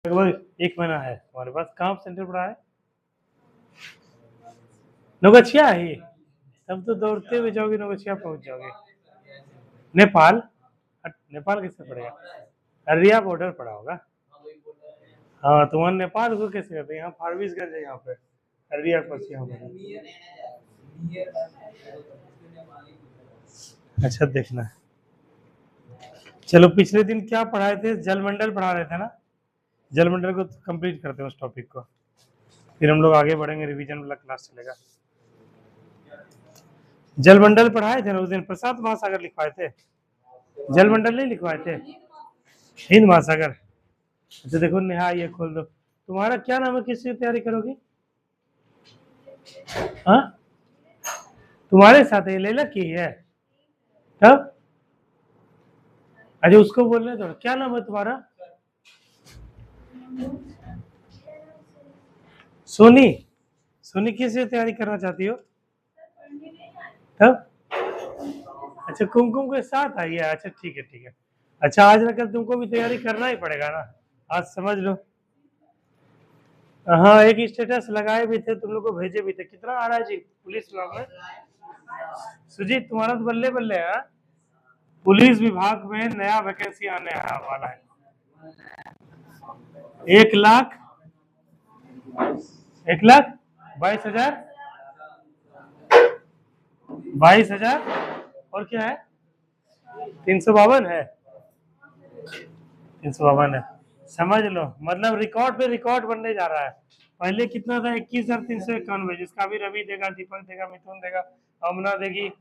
लगभग 1 महीना है तुम्हारे पास। कहाँ सेंटर पड़ा है? नौगछिया है। तब तो दौड़ते हुए जाओगे, नौगछिया पहुंच जाओगे। नेपाल? नेपाल कैसे पड़ेगा? अररिया बॉर्डर पड़ा होगा। हाँ, तो वहाँ नेपाल को कैसे करते हैं? यहाँ फारबिसगंज है, यहाँ पे अररिया के पास यहाँ पे। अच्छा देखना। चलो पिछले दिन क्या पढ़ाए थे? जलमंडल पढ़ा रहे थे ना? जलमंडल को कंप्लीट करते हैं उस टॉपिक को, फिर हम लोग आगे बढ़ेंगे, रिवीजन वाला क्लास चलेगा। जलमंडल पढ़ाए थे ना उस दिन? प्रशांत महासागर लिखवाए थे, जलमंडल नहीं लिखवाए थे? हिंद महासागर। अच्छा देखो नेहा, ये खोल दो। तुम्हारा क्या नाम है, किसकी तैयारी करोगी? हाँ, तुम्हारे साथ ये लेला की है तब? अच्छा उसको बोलने दो। क्या नाम है तुम्हारा? सोनी। सोनी किससे तैयारी करना चाहती हो तब? अच्छा कुमकुम के साथ आई है। अच्छा ठीक है ठीक है। अच्छा आज ना कल तुमको भी तैयारी करना ही पड़ेगा ना, आज समझ लो। हाँ एक स्टेटस लगाए भी थे, तुम लोग को भेजे भी थे। कितना आ रहा है जी पुलिस विभाग में? सुजीत तुम्हारा तो बल्ले बल्ले है। पुलिस विभाग में नया वैकेंसी आने वाला है। 1,00,000 1,22,000 22,000 और क्या है? 352 है। 352 है, समझ लो। मतलब रिकॉर्ड पे रिकॉर्ड बनने जा रहा है। पहले कितना था? 21,391, जिसका भी रवि देगा, दीपक देगा, मिथुन देगा, अमना देगी,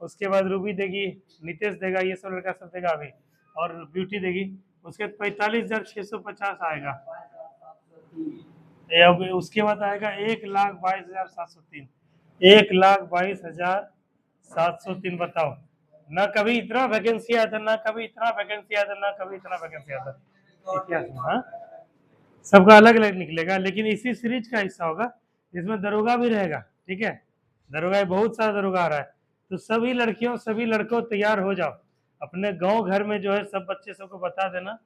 उसके बाद रूबी देगी, नितेश देगा, ये सब लड़का सब देगा अभी, और ब्यूटी देगी। उसके 45,650 आएगा। अब उसके बाद आएगा 1,22,703। 1,22,703। बताओ, ना कभी इतना वैकेंसी आया था, ना कभी इतना वैकेंसी आया था, ना कभी इतना वैकेंसी आया था इतिहास में। हाँ सबका अलग अलग निकलेगा, लेकिन इसी सीरीज का हिस्सा होगा। इसमें दरोगा भी रहेगा, ठीक है? दरोगा बहुत सारा दरोगा आ रहा है, तो सभी लड़कियों सभी लड़कों तैयार हो जाओ। अपने गांव घर में जो है सब बच्चे सबको बता देना,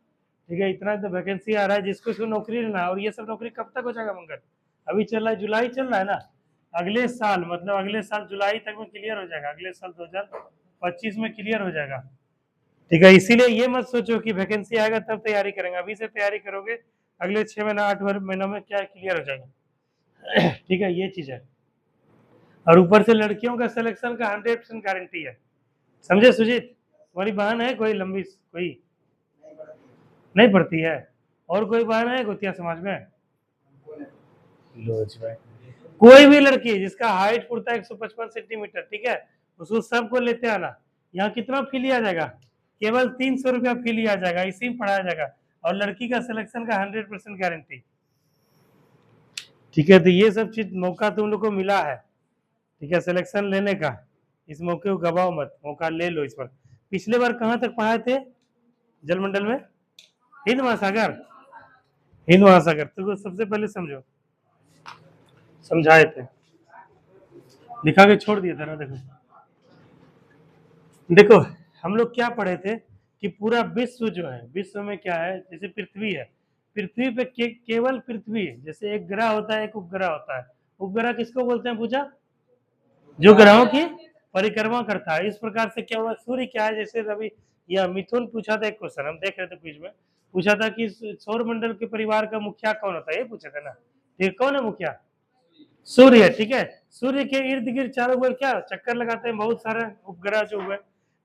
ठीक है? इतना तो वैकेंसी आ रहा है, जिसको इसको नौकरी लेना है। और ये सब नौकरी कब तक हो जाएगा मंगल? अभी चल रहा है जुलाई चल रहा है ना, अगले साल मतलब अगले साल जुलाई तक में क्लियर हो जाएगा। अगले साल 2025 में क्लियर हो जाएगा, ठीक है? इसीलिए ये मत सोचो कि वैकेंसी आएगा तब तैयारी करेंगे। अभी से तैयारी करोगे, अगले 6 महीना 8 महीनों में क्या क्लियर हो जाएगा। ठीक है, ये चीज है। और ऊपर से लड़कियों का सिलेक्शन का 100% गारंटी है। समझे सुजीत? तुम्हारी बहन है कोई लंबी, कोई नहीं पढ़ती है? और कोई बहन है गोतिया समाज में? लोज भाई, कोई भी लड़की जिसका हाइट पुरता है 155 सेंटीमीटर, ठीक है, उसको सबको लेते आना। यहाँ कितना फी लिया जाएगा? केवल 300 रुपया फी लिया जाएगा, इसी में पढ़ाया जाएगा। और लड़की का सिलेक्शन का 100% गारंटी, ठीक है? तो ये सब चीज मौका तुम लोग को मिला है, ठीक है, सिलेक्शन लेने का। इस मौके को गवाओ मत, मौका ले लो इस पर। पिछले बार कहाँ तक पढ़ाए थे जलमंडल में? हिंद महासागर। हिंद महासागर तो सबसे पहले समझो, समझाए थे, लिखा के छोड़ दिया था ना। देखो देखो हम लोग क्या पढ़े थे कि पूरा विश्व जो है, विश्व में क्या है, जैसे पृथ्वी है, पृथ्वी पे केवल पृथ्वी है। जैसे एक ग्रह होता है, एक उपग्रह होता है। उपग्रह किसको बोलते हैं पूजा? जो ग्रहों की परिक्रमा करता है। इस प्रकार से क्या हुआ, सूर्य क्या है? जैसे रवि या मिथुन पूछा था एक क्वेश्चन, हम देख रहे थे क्विज में, पूछा था कि सौर मंडल के परिवार का मुखिया कौन होता है, ये पूछा था ना। ठीक, कौन है मुखिया? सूर्य है, ठीक है। सूर्य के इर्द गिर्द चारों ओर क्या चक्कर लगाते हैं बहुत सारे उपग्रह जो हुए।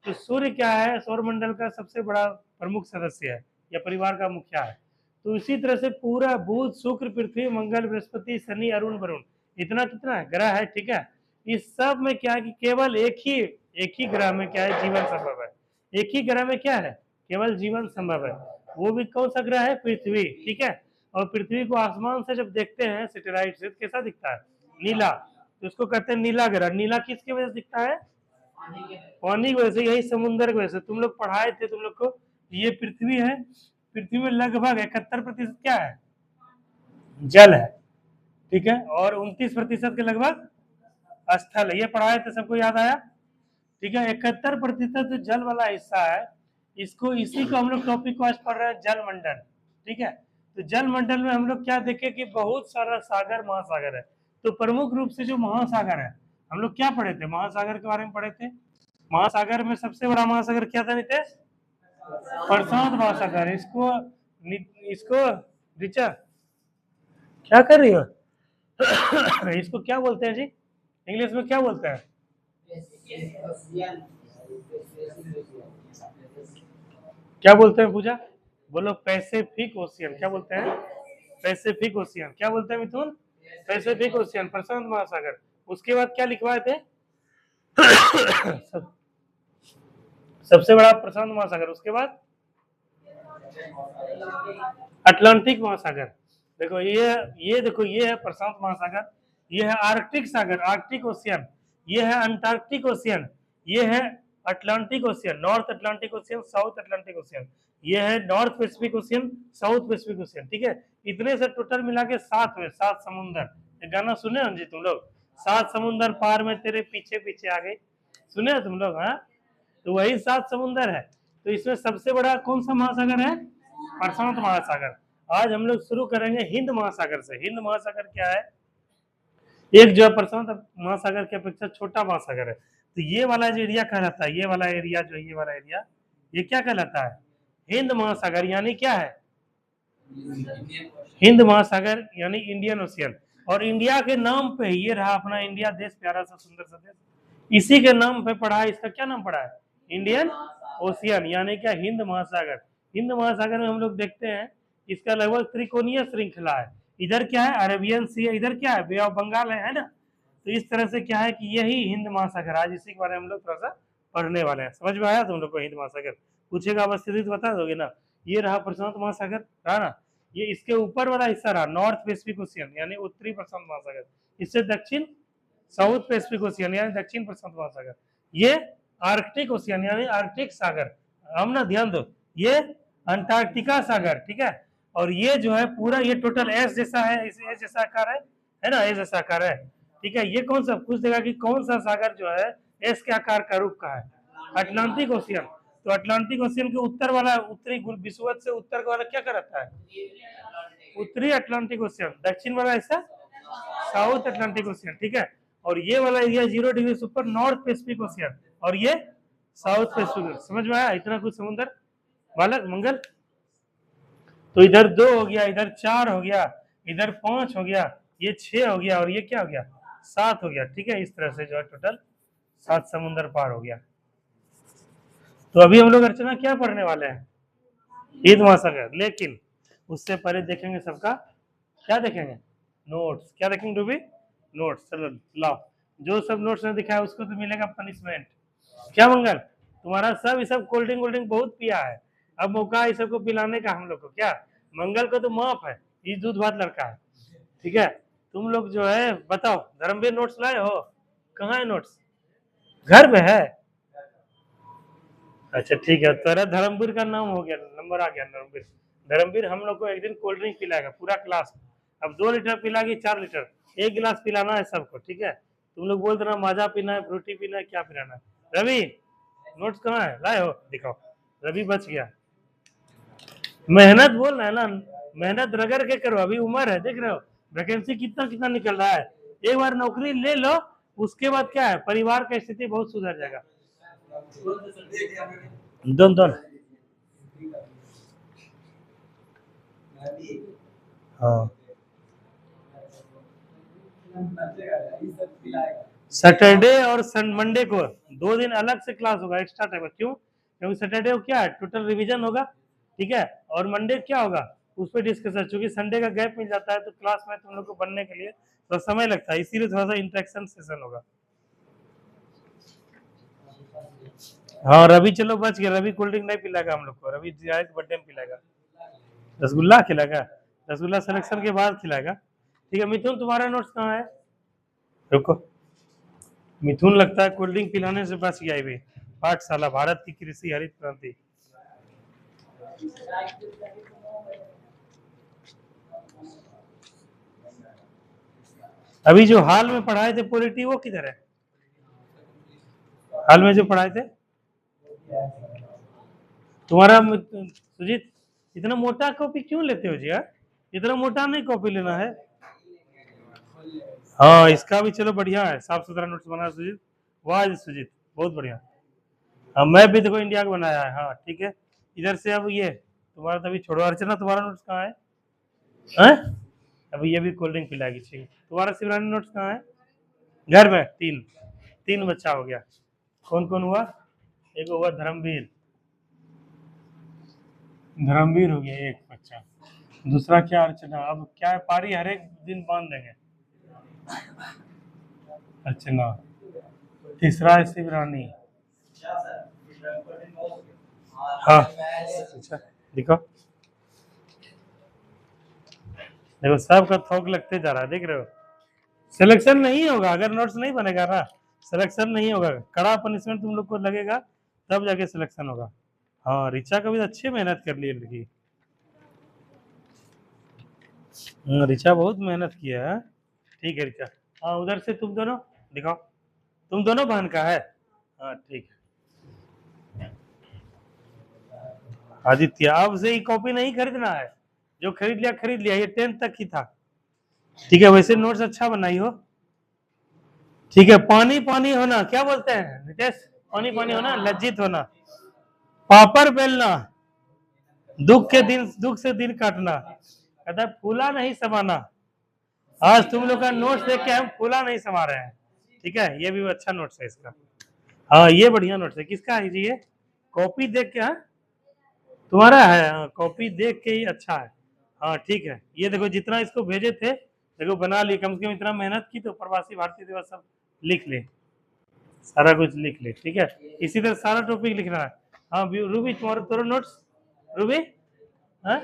तो सूर्य क्या है, सौर मंडल का सबसे बड़ा प्रमुख सदस्य है या परिवार का मुखिया है। तो इसी तरह से पूरा बुध शुक्र पृथ्वी मंगल बृहस्पति शनि अरुण वरुण, इतना कितना है ग्रह है, ठीक है? इस सब में क्या है कि केवल एक ही ग्रह में क्या है, जीवन संभव है। एक ही ग्रह में क्या है, केवल जीवन संभव है। वो भी कौन सा ग्रह है? पृथ्वी, ठीक है। और पृथ्वी को आसमान से जब देखते हैं सैटेलाइट से, कैसा दिखता है? नीला। तो उसको कहते हैं नीला ग्रह। नीला किसकी वजह से दिखता है? पानी की वजह से, यही समुद्र की वजह से। तुम लोग पढ़ाए थे तुम लोग को, ये पृथ्वी है, पृथ्वी में लगभग 71% क्या है? जल है, ठीक है। और 29% के लगभग स्थल है। ये पढ़ाए थे, सबको याद आया? ठीक है, 71% जल वाला हिस्सा है। इसको इसी को हम लोग टॉपिक को आज पढ़ रहे हैं, जल मंडल, ठीक है। तो जल मंडल में हम लोग क्या देखे कि बहुत सारा सागर महासागर है। तो प्रमुख रूप से जो महासागर है, हम लोग क्या पढ़े थे, महासागर के बारे में पढ़े थे। महासागर में सबसे बड़ा महासागर क्या था नितेश? प्रशांत महासागर। इसको ऋचा क्या कर रही हो? इसको क्या बोलते हैं जी, इंग्लिश में क्या बोलते हैं? क्या बोलते हैं पूजा? बोलो पैसिफिक ओशियन। क्या बोलते हैं? Pacific ocean. क्या बोलते हैं मिथुन? पैसिफिक ओशियन, प्रशांत महासागर। उसके बाद क्या लिखवाए थे? सबसे बड़ा प्रशांत महासागर, उसके बाद अटलांटिक महासागर। देखो ये देखो, ये है प्रशांत महासागर, ये है आर्कटिक सागर, आर्कटिक ओशियन, ये है अंटार्कटिक ओशियन, ये है Atlantic ocean, north Atlantic ocean, south Atlantic ocean, ये है north Pacific ocean, south Pacific ocean. ठीक है, इतने से टोटल मिला के 7 हुए, 7 समुंदर। ये गाना सुने हो जी तुम लोग? 7 समुंदर पार में तेरे पीछे पीछे आ गए, सुने हो तुम लोग? हाँ, तो वही 7 समुंदर है। तो इसमें सबसे बड़ा कौन सा महासागर है? प्रशांत महासागर। आज हम लोग शुरू करेंगे हिंद महासागर से। हिंद महासागर क्या है? एक जो है प्रशांत महासागर की अपेक्षा छोटा महासागर है। तो ये वाला जो एरिया कहलाता है, ये वाला एरिया जो, ये वाला एरिया, ये क्या कहलाता है? हिंद महासागर। यानी क्या है? हिंद महासागर यानी इंडियन ओशियन। और इंडिया के नाम पे ये रहा अपना इंडिया देश, प्यारा सा सुंदर सा देश, इसी के नाम पे पड़ा है। इसका क्या नाम पड़ा है? इंडियन ओशियन, यानी क्या? हिंद महासागर। हिंद महासागर में हम लोग देखते हैं इसका लगभग त्रिकोणीय श्रृंखला है। इधर क्या है? अरेबियन सी है, इधर क्या है? बे ऑफ बंगाल है ना। तो इस तरह से क्या है कि यही हिंद महासागर, आज इसी के बारे में हम लोग थोड़ा सा पढ़ने वाले हैं। समझ में आया तुम लोग को? हिंद महासागर पूछेगा अवस्थिति तो बता दोगे ना। ये रहा प्रशांत महासागर, रहा ना। ये इसके ऊपर वाला हिस्सा रहा नॉर्थ पैसिफिक ओशियन यानी उत्तरी प्रशांत महासागर। इससे दक्षिण साउथ पैसिफिक ओशियन यानी दक्षिण प्रशांत महासागर। ये आर्कटिक ओशियन यानी आर्कटिक सागर। हम ना ध्यान दो, ये अंटार्कटिका सागर। ठीक है, और ये जो है पूरा ये टोटल एस जैसा है, इस एस जैसा आकार है ना, एस जैसा आकार है। ठीक है, ये कौन सा पूछ देगा कि कौन सा सागर जो है एस के आकार का रूप का है? Atlantic ocean. तो अटलांटिक ओशियन के उत्तर वाला, उत्तरी विषुवत से उत्तर वाला क्या कहलाता है? उत्तरी अटलांटिक ओशियन। दक्षिण वाला ऐसा साउथ अटलांटिक ओशियन। ठीक है, और ये वाला एरिया 0 डिग्री से ऊपर नॉर्थ पैसिफिक ओशियन, और ये साउथ पैसिफिक। समझ में आया? इतना कुछ समुद्र बालक मंगल। तो इधर 2 हो गया, इधर 4 हो गया, इधर 5 हो गया, ये 6 हो गया, और ये क्या हो गया? 7 हो गया। ठीक है, इस तरह से जो है टोटल 7 समुद्र पार हो गया। तो अभी हम लोग अर्चना क्या पढ़ने वाले हैं? हिंद महासागर। लेकिन उससे पहले देखेंगे सबका क्या देखेंगे? नोट्स। क्या देखेंगे डूबी? नोट्स। चलो लाओ, जो सब नोट्स ने दिखाया उसको तो मिलेगा पनिशमेंट। क्या मंगल, तुम्हारा सब ये सब कोल्ड ड्रिंक वोल्ड ड्रिंक बहुत पिया है, अब मौका है सबको पिलाने का हम लोग को। क्या मंगल को तो माफ है, ये दूध भात लड़का है। ठीक है, तुम लोग जो है बताओ, धर्मवीर नोट्स लाए हो? कहाँ है नोट्स? घर में है? अच्छा ठीक है, तेरा धर्मवीर का नाम हो गया, नंबर आ गया धर्मवीर। धर्मवीर हम लोग को एक दिन कोल्ड ड्रिंक पिलाएगा पूरा क्लास। अब 2 लीटर पिलाएगी, 4 लीटर, 1 गिलास पिलाना है सबको। ठीक है, तुम लोग बोल देना माजा पीना है, फ्रूटी पीना है, क्या पिलाना है। रवि नोट्स कहाँ है? लाए हो? दिखाओ। रवि बच गया। मेहनत बोल रहा है ना, मेहनत रगड़ के करो, अभी उम्र है, देख रहे हो वैकेंसी कितना कितना निकल रहा है। एक बार नौकरी ले लो, उसके बाद क्या है, परिवार का स्थिति बहुत सुधर जाएगा। दोन दोन हाँ, सैटरडे और मंडे को 2 दिन अलग से क्लास होगा, एक्स्ट्रा टाइम। क्यों? क्योंकि सैटरडे को क्या है, टोटल रिवीजन होगा। ठीक है, और मंडे क्या होगा, उस पर डिस्कशन। चूंकि संडे का गैप मिल जाता है तो क्लास में तुम लोग को बनने के लिए थोड़ा समय लगता है, इसीलिए थोड़ा सा इंटरेक्शन सेशन होगा। हाँ रवि चलो बच गया, रवि कोल्ड ड्रिंक नहीं पिलाएगा हम लोग को, रवि बर्थडे में पिलाएगा, रसगुल्ला खिलाएगा। रसगुल्ला सिलेक्शन के बाद खिलाएगा। ठीक है, मिथुन तुम्हारा नोट्स कहाँ है? रुको, मिथुन लगता है कोल्ड ड्रिंक पिलाने से बच गया। भी पाठशाला भारत की कृषि हरित क्रांति। अभी जो हाल में पढ़ाए थे पॉलिटी वो किधर है? हाल में जो पढ़ाए थे तुम्हारा सुजीत, इतना मोटा कॉपी क्यों लेते हो जी यार? इतना मोटा नहीं कॉपी लेना है। हाँ इसका भी चलो बढ़िया है, साफ सुथरा नोट्स बना सुजीत। वाह जी सुजीत, बहुत बढ़िया। हाँ मैं भी देखो इंडिया का बनाया है। हाँ ठीक है, इधर से अब ये तुम्हारा तभी छोड़ो। अर्चना तुम्हारा नोट्स कहाँ है? हैं? अभी ये भी कोल्ड ड्रिंक पिलाएगी, ठीक है। तुम्हारा शिवरानी नोट्स कहाँ है? घर में। तीन तीन बच्चा हो गया। कौन कौन हुआ? एक हुआ धर्मवीर, धर्मवीर हो गया एक बच्चा। दूसरा क्या अर्चना? अब क्या है, पारी हर एक दिन बांध देंगे। अर्चना। तीसरा है शिवरानी। हाँ अच्छा देखो, देखो सबका थोक लगते जा रहा है, देख रहे हो। सिलेक्शन नहीं होगा अगर नोट्स नहीं बनेगा ना, सिलेक्शन नहीं होगा। कड़ा पनिशमेंट तुम लोग को लगेगा तब जाके सिलेक्शन होगा। हाँ रिचा का भी अच्छी मेहनत कर ली है लड़की। रिचा बहुत मेहनत किया है। ठीक है रिचा। हाँ उधर से तुम दोनों दिखाओ, तुम दोनों बहन का है। हाँ ठीक है। आदित्य अब से ही कॉपी नहीं खरीदना है, जो खरीद लिया, ये 10th तक ही था। ठीक है वैसे नोट्स अच्छा बनाई हो। ठीक है, पानी पानी होना क्या बोलते हैं नितेश? पानी पानी होना, लज्जित होना, पापड़ बेलना, दुख से दिन काटना, कहता है फूला नहीं समाना। आज तुम लोग का नोट्स देख के हम फूला नहीं समा रहे हैं। ठीक है, ये भी अच्छा नोट्स है इसका। हाँ ये बढ़िया नोट्स है। किसका है जी ये? कॉपी देख के? हाँ तुम्हारा है। हाँ कॉपी देख के ही अच्छा है। हाँ ठीक है, ये देखो जितना इसको भेजे थे, देखो बना लिए, कम से कम इतना मेहनत की तो प्रवासी भारतीय दिवस सब लिख ले, सारा कुछ लिख ले। ठीक है, इसी तरह सारा टॉपिक लिखना है। हाँ रूबी तुम्हारा तोरो नोट्स। रूबी हाँ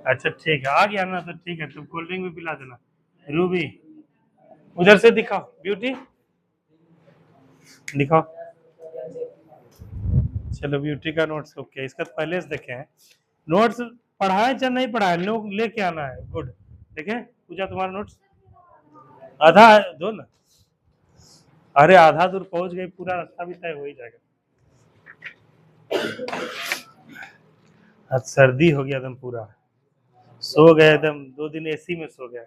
अच्छा ठीक है, आ गया ना तो ठीक है, तुम कोल्ड ड्रिंक भी पिला देना। रूबी उधर से दिखाओ, ब्यूटी दिखाओ। चलो ब्यूटी का नोट्स ओके, इसका तो पहले से देखे हैं। नोट्स पढ़ाए चाहे नहीं पढ़ाए, लोग लेके आना है। गुड। देखे पूजा तुम्हारा नोट्स आधा है, दो ना। अरे आधा दूर पहुंच गए, पूरा रास्ता भी तय हो ही जाएगा। आज सर्दी हो गया एकदम पूरा, सो गया एकदम, 2 दिन एसी में सो गया।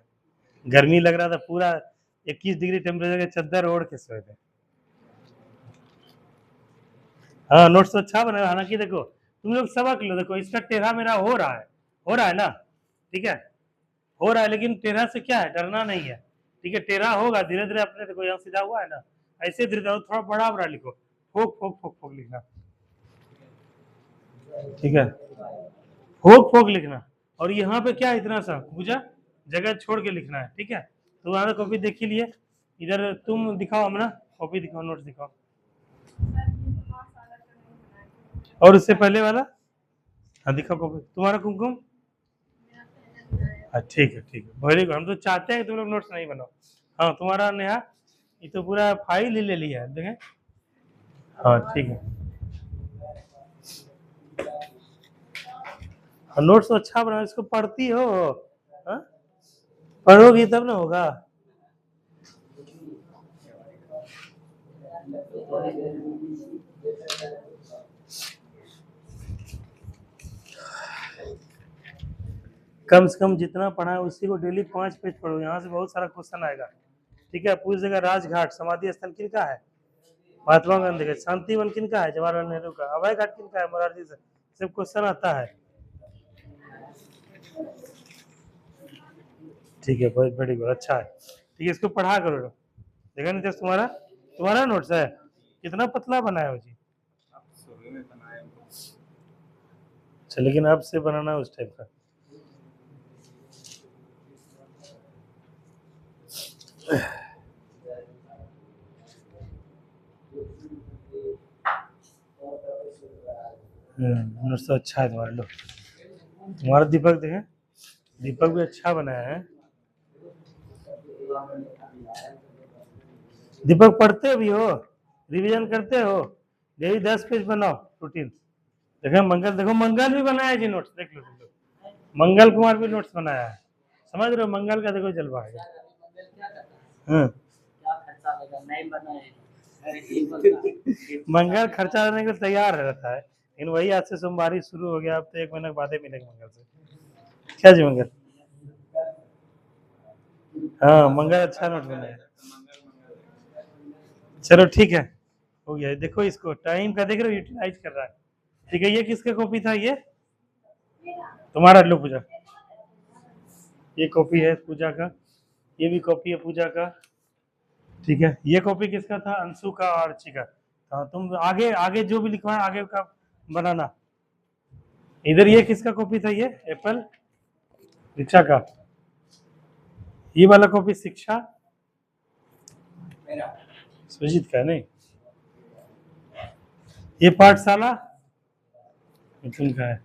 गर्मी लग रहा था पूरा, 21 डिग्री टेम्परेचर के चादर ओढ़ के सोए थे। हाँ नोट्स तो अच्छा बना, हालांकि देखो तुम लोग सबक लो, देखो इसका टेढ़ा मेरा हो रहा है, हो रहा है ना। ठीक है, हो रहा है, लेकिन टेढ़ा से क्या है, डरना नहीं है। ठीक है, टेढ़ा होगा धीरे धीरे अपने, देखो यहाँ सीधा हुआ है ना, ऐसे धीरे धीरे थोड़ा बड़ा बड़ा लिखो, फोक फोक फोक फोक लिखना। ठीक है, फोक फोक लिखना। और यहाँ पे क्या इतना सा पूजा जगह छोड़ के लिखना है। ठीक है, तो तुम्हारा कॉपी देख ही लिए। इधर तुम दिखाओ अपना कॉपी, दिखाओ नोट्स दिखाओ। और उससे पहले वाला, हाँ दिखाओ कॉपी तुम्हारा कुमकुम। हाँ ठीक है ठीक है, वेरी गुड। हम तो चाहते हैं कि तुम लोग नोट्स नहीं बनाओ। हाँ तुम्हारा नेहा, ये तो पूरा फाइल ही ले लिया है, देखें। हाँ ठीक है, नोट्स तो अच्छा बना, इसको पढ़ती हो। हाँ पढ़ोगी तब ना होगा। कम से कम जितना पढ़ा है उसी को डेली 5 पेज पढ़ो, यहाँ से बहुत सारा क्वेश्चन आएगा। ठीक है, पूछ देगा राजघाट समाधि स्थल किनका है? महात्मा गांधी का। शांति वन किनका है? जवाहरलाल नेहरू का। अभय घाट किनका है? मोरारजी से। सब क्वेश्चन आता है। ठीक है, बहुत वेरी गुड, अच्छा है। ठीक है, इसको पढ़ा करो। देखा नहीं तुम्हारा, तुम्हारा नोट्स है कितना पतला बनाया हो जी। अच्छा लेकिन अब से बनाना उस टाइप का। नोट्स तो अच्छा है तुम्हारा। लो तुम्हारा दीपक देखें, दीपक भी अच्छा बनाया है। दीपक पढ़ते भी हो, रिवीजन करते हो, डेली 10 पेज बनाओ रूटीन। देखो मंगल, देखो मंगल भी बनाया जी नोट्स, देख लो तुम लोग। मंगल कुमार भी नोट्स बनाया है, समझ रहे हो? मंगल का देखो जलवा है। हाँ। मंगल खर्चा देने के लिए तैयार रहता है, लेकिन वही आज से सोमवारी शुरू हो गया, अब तो 1 महीने के बाद ही मिलेगा मंगल से। क्या जी मंगल? हाँ मंगल अच्छा नोट बना है। चलो ठीक है, हो गया। देखो इसको टाइम का देख रहे हो, यूटिलाइज कर रहा है। ठीक है, ये किसका कॉपी था? ये तुम्हारा। लो पूजा, ये कॉपी है पूजा का, ये भी कॉपी है पूजा का। ठीक है, ये कॉपी किसका था? अंशु का और अर्ची का। हाँ तुम आगे आगे जो भी लिखवाए आगे का बनाना। इधर ये किसका कॉपी था? ये एप्पल शिक्षा का। ये वाला कॉपी शिक्षा सुजीत का नहीं। ये पाठशाला मिथुन का है।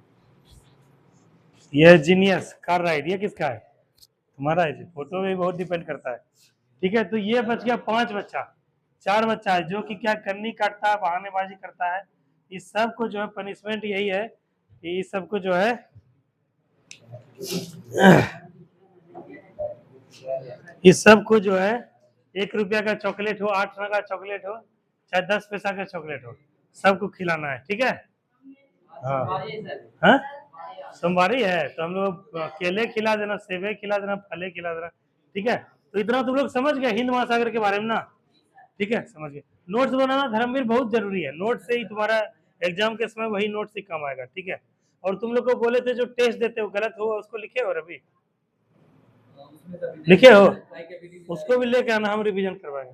ये जीनियस कार राइड, ये किसका है? तुम्हारा है। फोटो में बहुत डिपेंड करता है। ठीक है, तो ये बच गया 5 बच्चा। 4 बच्चा है जो कि क्या करनी काटता है, बहानेबाजी करता है। इस सब को जो है पनिशमेंट यही है कि इस सबको जो है इस सब को जो है 1 रुपया का चॉकलेट हो, 8 आना का चॉकलेट हो, चाहे 10 पैसा का चॉकलेट हो, सबको खिलाना है। ठीक है। हाँ हाँ सोमवारी है तो हम लोग केले खिला देना, सेबे खिला देना, फले खिला देना। ठीक है, तो इतना तुम लोग समझ गए हिंद महासागर के बारे में ना? ठीक है, समझ गए। नोट्स बनाना धर्मवीर बहुत जरूरी है। नोट से ही तुम्हारा एग्जाम के समय वही नोट से काम आएगा। ठीक है, और तुम लोग को बोले थे जो टेस्ट देते हो गलत हो उसको लिखे हो रवि? लिखे हो? उसको भी लेके आना, हम रिवीजन करवाएंगे।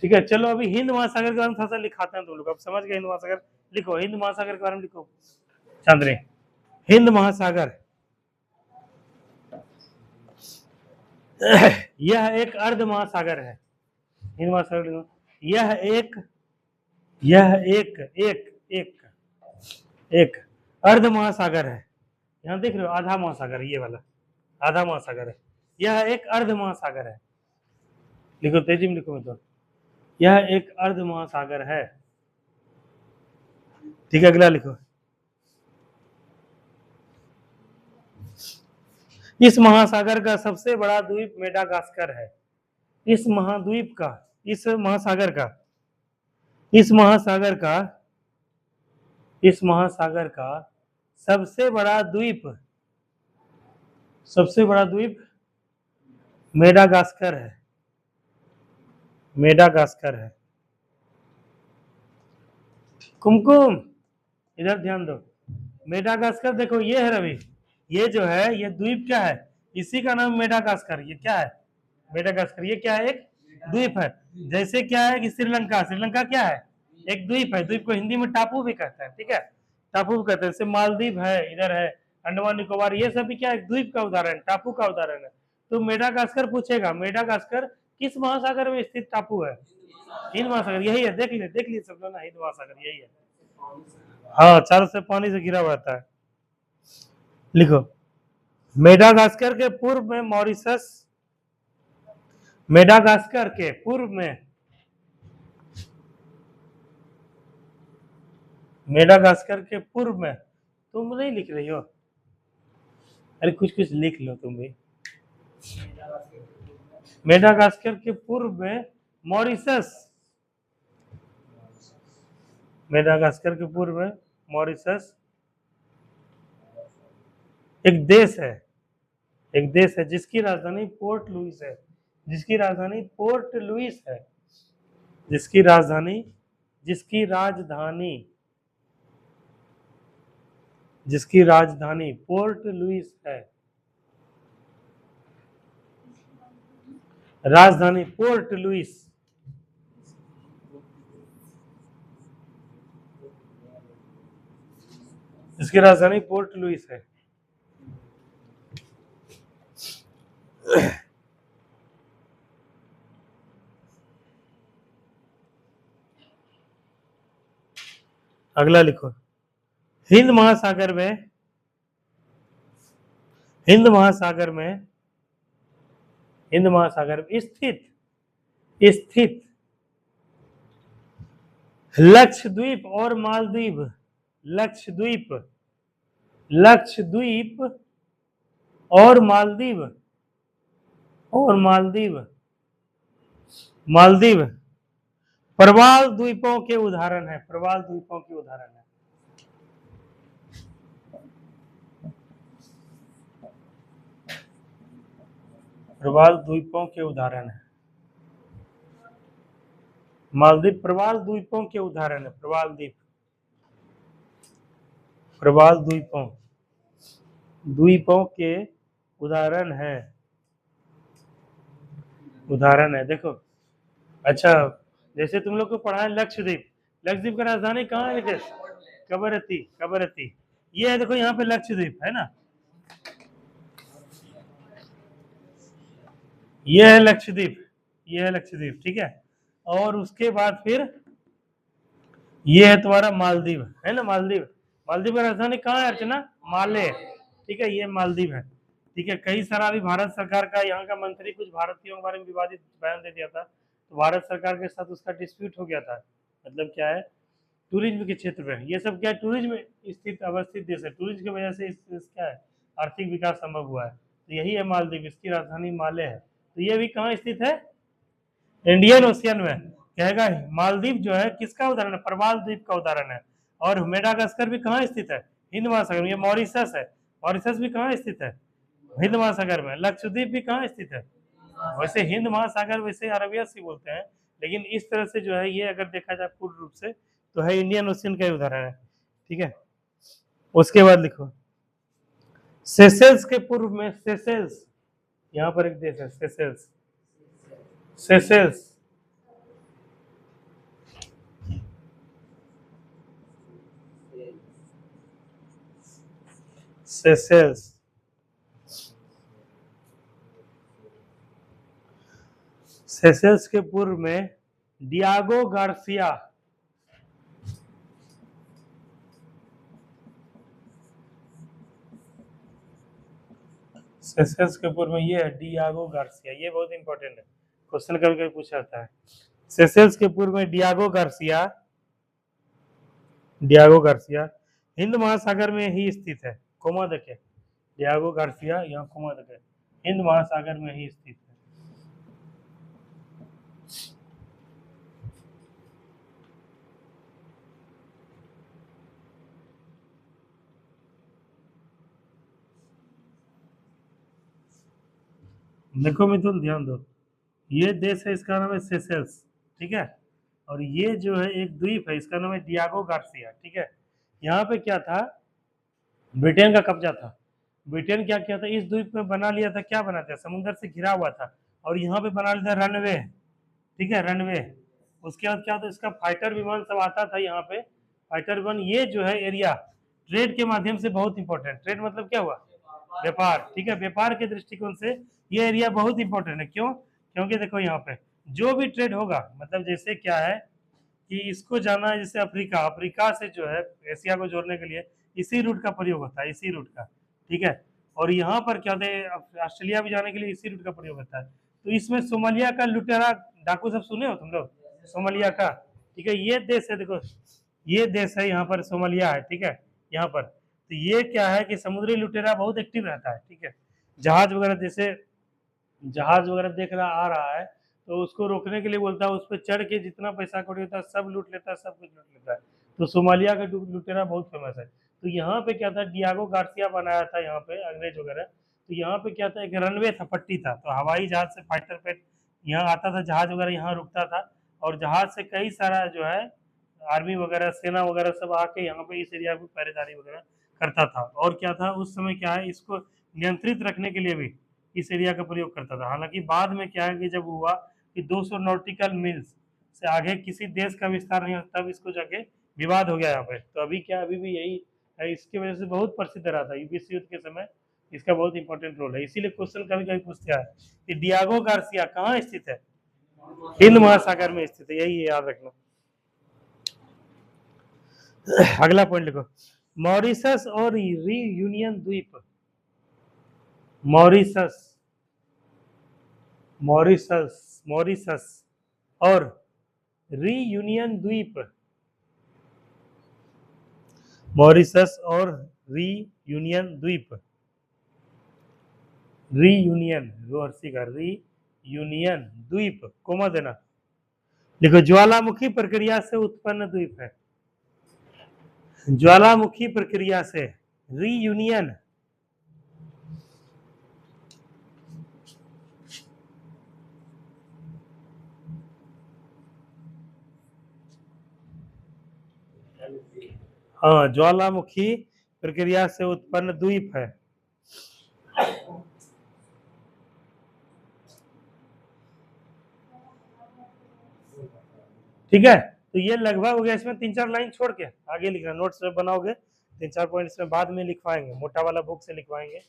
ठीक है, चलो अभी हिंद महासागर के बारे में थोड़ा सा लिखाते हैं तुम लोग। अब समझ गए हिंद महासागर? लिखो हिंद महासागर के बारे में लिखो चांदनी। हिंद महासागर यह एक अर्ध महासागर है। हिंद महासागर यह एक एक अर्ध महासागर है। यहाँ देख रहे हो आधा महासागर, ये वाला आधा महासागर है। यह एक अर्ध महासागर है। लिखो तेजी में लिखो मैं तो। यह एक अर्ध महासागर है। ठीक है, अगला लिखो। इस महासागर का सबसे बड़ा द्वीप मेडागास्कर है। इस महाद्वीप का, इस महासागर का, इस महासागर का, इस महासागर का सबसे बड़ा द्वीप, सबसे बड़ा द्वीप मेडागास्कर है। मेडागास्कर है। कुमकुम इधर ध्यान दो। मेडागास्कर देखो ये है रवि, ये जो है ये द्वीप क्या है? इसी का नाम मेडागास्कर। ये क्या है? मेडागास्कर। ये क्या है? एक द्वीप है। जैसे क्या है कि श्रीलंका, श्रीलंका क्या है? एक द्वीप है। द्वीप को हिंदी में टापू भी कहते हैं। ठीक है, टापू भी कहते हैं। जैसे मालदीव है, इधर है अंडमान निकोबार, ये सब भी क्या है? द्वीप का उदाहरण, टापू का उदाहरण है। तो मेडागास्कर पूछेगा, मेडागास्कर किस महासागर में स्थित टापू है? हिंद महासागर। यही है, देख लिए सब लोग ना, हिंद महासागर यही है। हाँ, चारों से पानी से घिरा हुआ रहता है। लिखो मेडागास्कर के पूर्व में मॉरिशस, मेडागास्कर के पूर्व में, मेडागास्कर के पूर्व में, तुम नहीं लिख रही हो? अरे कुछ कुछ लिख लो तुम भी। मेडागास्कर के पूर्व में मॉरिशस, मेडागास्कर के पूर्व में मॉरिशस एक देश है। एक देश है जिसकी राजधानी पोर्ट लुइस है। जिसकी राजधानी पोर्ट लुइस है। जिसकी राजधानी, जिसकी राजधानी, जिसकी राजधानी पोर्ट लुइस है। राजधानी पोर्ट लुइस। इसकी राजधानी पोर्ट लुइस है। अगला लिखो। हिंद महासागर में, हिंद महासागर में, हिंद महासागर में स्थित, स्थित लक्षद्वीप और मालदीव, लक्षद्वीप, लक्षद्वीप और मालदीव, और मालदीव, मालदीव प्रवाल द्वीपों के उदाहरण है। प्रवाल द्वीपों के उदाहरण है। प्रवाल द्वीपों के उदाहरण है। मालदीव प्रवाल द्वीपों के उदाहरण है। प्रवाल द्वीप, प्रवाल द्वीपों, द्वीपों के उदाहरण है, उदाहरण है। देखो, अच्छा, जैसे तुम लोग को पढ़ा है लक्षद्वीप। लक्षद्वीप का राजधानी कहाँ है निकेश? कवरत्ती, कवरत्ती। ये है, देखो यहाँ पे लक्षद्वीप है ना, ये है लक्षद्वीप, ये है लक्षद्वीप, ठीक है। और उसके बाद फिर ये है तुम्हारा मालदीव, है ना, मालदीव। मालदीव का राजधानी कहाँ है अर्चना? माले, ठीक है, ये मालदीव है, ठीक है। कई सारा अभी भारत सरकार का, यहाँ का मंत्री कुछ भारतीयों के बारे में विवादित बयान दे दिया था, तो भारत सरकार के साथ उसका डिस्प्यूट हो गया था। मतलब क्या है, टूरिज्म के क्षेत्र में ये सब क्या है, टूरिज्म स्थित अवस्थित देश है, टूरिज्म की वजह से इस क्या है, आर्थिक विकास संभव हुआ है। तो यही है मालदीव, इसकी राजधानी माले है। तो ये भी कहाँ स्थित है? इंडियन ओशियन में। कहेगा मालदीव जो है किसका उदाहरण है? प्रवाल द्वीप का उदाहरण है। और मेडागास्कर भी कहाँ स्थित है? हिंद महासागर में। ये मॉरिशस है, मॉरिशस भी कहाँ स्थित है? हिंद महासागर में। लक्षद्वीप भी कहाँ स्थित है? वैसे हिंद महासागर वैसे अरबिया सी बोलते हैं, लेकिन इस तरह से जो है ये अगर देखा जाए पूर्ण रूप से तो है इंडियन ओशियन का उदाहरण है, ठीक है। उसके बाद लिखो सेशेल्स के पूर्व में, सेशेल्स यहाँ पर एक देश है, सेशेल्स, सेशेल्स, सेशेल्स, सेशेल्स के पूर्व में डियागो गार्सिया, सेशेल्स के पूर्व में ये है डियागो गार्सिया। ये बहुत इंपॉर्टेंट है, क्वेश्चन कभी कभी पूछा जाता है। सेशेल्स के पूर्व में Diego Garcia, Diego Garcia Hind महासागर में ही स्थित है। कोमा देखे, डियागो गार्सिया यहाँ कोमा देखे, हिंद महासागर में ही स्थित है। देखो मिथुन ध्यान दो, ये देश है, इसका नाम है सेशेल्स, ठीक है। और ये जो है एक द्वीप है, इसका नाम है डियागो गार्सिया, ठीक है। यहाँ पे क्या था, ब्रिटेन का कब्जा था। ब्रिटेन क्या किया था, इस द्वीप में बना लिया था, क्या बना था, समुद्र से घिरा हुआ था, और यहाँ पे बना लिया था रनवे, ठीक है, रनवे। उसके बाद क्या होता है, इसका फाइटर विमान सब आता था यहाँ पे, फाइटर विमान। ये जो है एरिया ट्रेड के माध्यम से बहुत इंपॉर्टेंट, ट्रेड मतलब क्या हुआ, व्यापार, ठीक है। व्यापार के दृष्टिकोण से ये एरिया बहुत इंपॉर्टेंट है। क्यों? क्योंकि देखो यहाँ पे जो भी ट्रेड होगा, मतलब जैसे क्या है कि इसको जाना है, जैसे अफ्रीका, अफ्रीका से जो है एशिया को जोड़ने के लिए इसी रूट का प्रयोग होता है, इसी रूट का, ठीक है। और यहाँ पर क्या होता है, ऑस्ट्रेलिया भी जाने के लिए इसी रूट का प्रयोग होता है। तो इसमें सोमालिया का लुटेरा डाकू सब सुने हो तुम लोग, सोमालिया का, ठीक है। ये देश है, देखो ये देश है, यहाँ पर सोमालिया है, ठीक है, यहाँ पर। तो ये क्या है कि समुद्री लुटेरा बहुत एक्टिव रहता है, ठीक है। जहाज वगैरह, जैसे जहाज वगैरह देख रहा आ रहा है, तो उसको रोकने के लिए बोलता है, उस पर चढ़ के जितना पैसा कौड़ी होता है सब लूट लेता है, सब कुछ लूट लेता है। तो सोमालिया का लुटेरा बहुत फेमस है। तो यहाँ पे क्या था, डियागो गार्सिया बनाया था यहाँ पे अंग्रेज वगैरह। तो यहाँ पे क्या था, एक रनवे था, पट्टी था, तो हवाई जहाज से फाइटर पे यहाँ आता था, जहाज वगैरह यहाँ रुकता था, और जहाज से कई सारा जो है आर्मी वगैरह, सेना वगैरह सब आके यहाँ पे इस एरिया में पहरेदारी वगैरह करता था। और क्या था उस समय, क्या है, इसको नियंत्रित रखने के लिए भी इस एरिया का प्रयोग करता था। हालांकि बाद में क्या है कि जब हुआ कि 200 नॉटिकल मिल्स से आगे किसी देश का विस्तार नहीं होता, तब इसको जाके विवाद हो गया यहाँ पे। तो अभी क्या, अभी भी यही है, इसकी वजह से बहुत प्रसिद्ध रहा था विश्व युद्ध के समय, इसका बहुत इंपॉर्टेंट रोल है। इसीलिए क्वेश्चन कभी कभी पूछते हैं कि डियागो गार्सिया कहाँ स्थित है, हिंद महासागर में स्थित है, यही याद रखना। अगला पॉइंट लिखो, मॉरिशस और रीयूनियन द्वीप, मॉरिशस, मॉरिशस, मॉरिशस और रीयूनियन द्वीप, मॉरिशस और रीयूनियन द्वीप, रीयूनियन रोहर्सी का रीयूनियन द्वीप, कोमा देना। देखो ज्वालामुखी प्रक्रिया से उत्पन्न द्वीप है, ज्वालामुखी प्रक्रिया से, रीयूनियन, हाँ, ज्वालामुखी प्रक्रिया से उत्पन्न द्वीप है। ठीक है, तो ये लगभग हो गया। इसमें 3-4 लाइन छोड़ के आगे लिखना, नोट्स में बनाओगे 3-4 पॉइंट इसमें बाद में लिखवाएंगे, मोटा वाला बुक से लिखवाएंगे।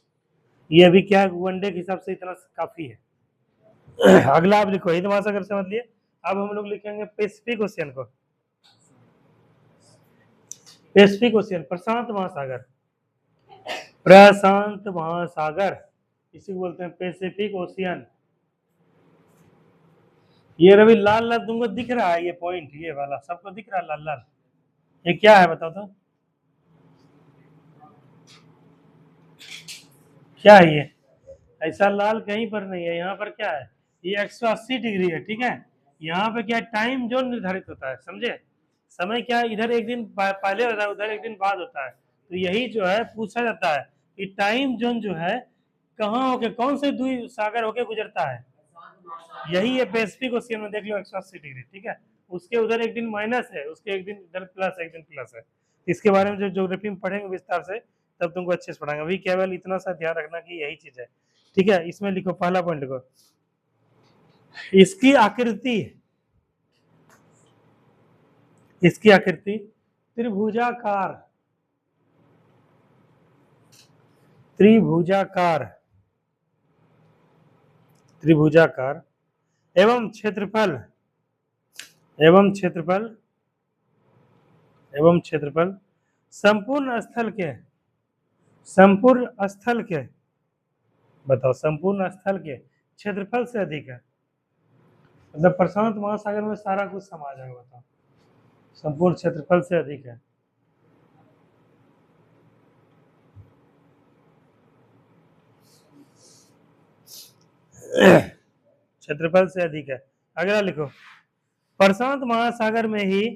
ये अभी क्या वनडे के हिसाब से इतना काफी है। अगला आप लिखो, हिंद महासागर समझ लिए। अब हम लोग लिखेंगे पैसिफिक ओशियन को। पैसिफिक ओशियन, प्रशांत महासागर, प्रशांत महासागर, इसी को बोलते हैं पैसिफिक ओशियन। ये रवि लाल लाल तुमको दिख रहा है, ये पॉइंट ये वाला सबको दिख रहा है लाल लाल, ये क्या है बताओ तो, क्या है ये? ऐसा लाल कहीं पर नहीं है, यहाँ पर क्या है, ये 180 डिग्री है। ठीक है, यहाँ पे क्या टाइम जोन निर्धारित होता है, समझे? समय क्या है, इधर एक दिन पहले होता है, उधर एक दिन बाद होता है। तो यही जो है पूछा जाता है कि टाइम जोन जो है कहाँ होके, कौन से द्वीप सागर होके गुजरता है, यही है पैसिफिक ओशियन में। देख लो 180 डिग्री। ठीक है, उसके उधर एक दिन माइनस है, उसके एक दिन इधर प्लस, एक दिन प्लस है। इसके बारे में जो ज्योग्राफी में पढ़ेंगे विस्तार से, तब तुमको अच्छे से पढ़ाएंगे। अभी केवल इतना सा ध्यान रखना कि यही चीज है। ठीक है, इसमें लिखो पहला पॉइंट लिखो, इसकी आकृति, इसकी आकृति त्रिभुजाकार, त्रिभुजाकार, त्रिभुजाकार एवं क्षेत्रफल, एवं क्षेत्रफल, एवं क्षेत्रफल संपूर्ण स्थल के, संपूर्ण स्थल के, बताओ संपूर्ण स्थल के क्षेत्रफल से अधिक है। मतलब प्रशांत महासागर में सारा कुछ समा जाएगा, बताओ संपूर्ण क्षेत्रफल से अधिक है। क्षेत्रफल से अधिक है। अगला लिखो, प्रशांत महासागर में ही,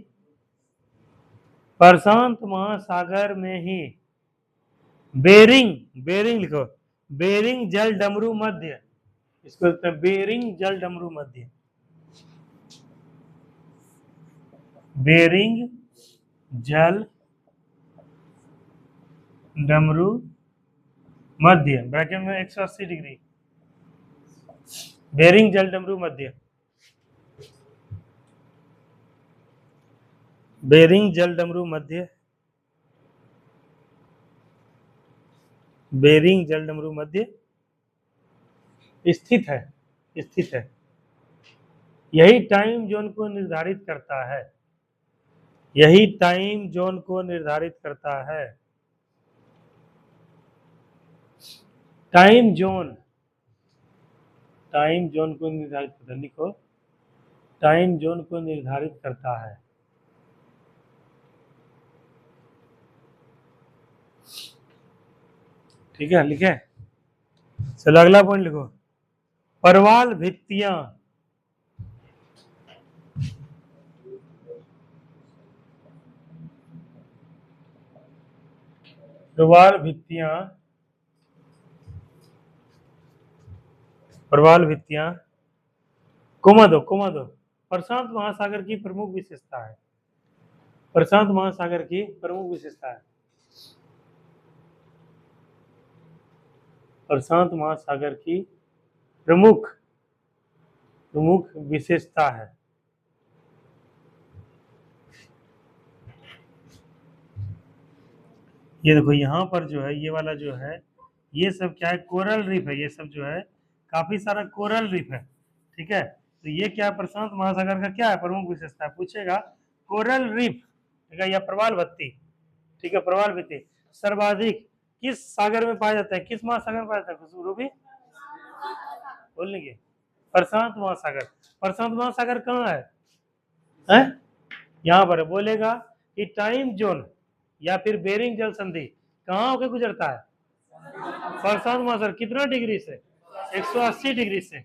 प्रशांत महासागर में ही बेरिंग, बेरिंग लिखो, बेरिंग जल डमरू मध्य, इसको कहते हैं बेरिंग जल डमरू मध्य, बेरिंग जल डमरू मध्य, ब्रैकेट में 180 डिग्री, बेरिंग जल डमरू मध्य, बेरिंग जल डमरू मध्य, बेरिंग जल डमरू मध्य स्थित है, स्थित है। यही टाइम जोन को निर्धारित करता है, यही टाइम जोन को निर्धारित करता है। टाइम जोन, टाइम जोन को निर्धारित करता है, लिखो टाइम जोन को निर्धारित करता है। ठीक है, लिखे? चलो अगला पॉइंट लिखो, परवाल भित्तियां, प्रवाल भित्तियां, प्रवाल भित्तियां कोमोदो, कोमोदो प्रशांत महासागर की प्रमुख विशेषता है, प्रशांत महासागर की प्रमुख विशेषता है, प्रशांत महासागर की प्रमुख, प्रमुख विशेषता है। ये देखो यहाँ पर जो है, ये वाला जो है, ये सब क्या है, कोरल रीफ है, ये सब जो है काफी सारा कोरल रीफ है। ठीक है, तो ये क्या है, प्रशांत महासागर का क्या है प्रमुख विशेषता है, पूछेगा कोरल रीफ, ठीक है, या प्रवाल भित्ति। ठीक है, प्रवाल भित्ति सर्वाधिक किस सागर में पाया जाता है, किस महासागर में पाया जाता है, रूबी बोल लेंगे? प्रशांत महासागर, प्रशांत महासागर कहाँ है? यहाँ पर बोलेगा कि टाइम जोन या फिर बेरिंग जल संधि कहाँ होकर गुजरता है, प्रशांत महासागर, कितना डिग्री से, 180 डिग्री से।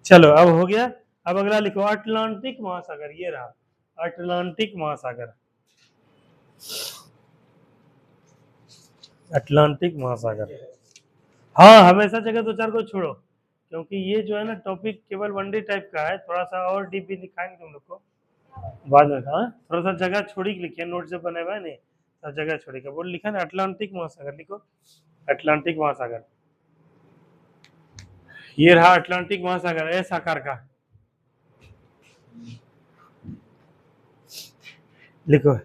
चलो अब हो गया। अब अगला लिखो, अटलांटिक महासागर, ये रहा अटलांटिक महासागर, अटलांटिक महासागर। हाँ, हमेशा जगह दो चार को छोड़ो, क्योंकि ये जो है ना टॉपिक केवल वनडे टाइप का है, थोड़ा सा और डीप भी दिखाएंगे तुम लोग को बाद में। हाँ, थोड़ा सा जगह छोड़ी लिखिए, नोट से बने हुए नहीं, जगह छोड़ेगा। वो लिखा ना अटलांटिक महासागर, लिखो अटलांटिक महासागर। ये रहा अटलांटिक महासागर एस आकार का, लिखो।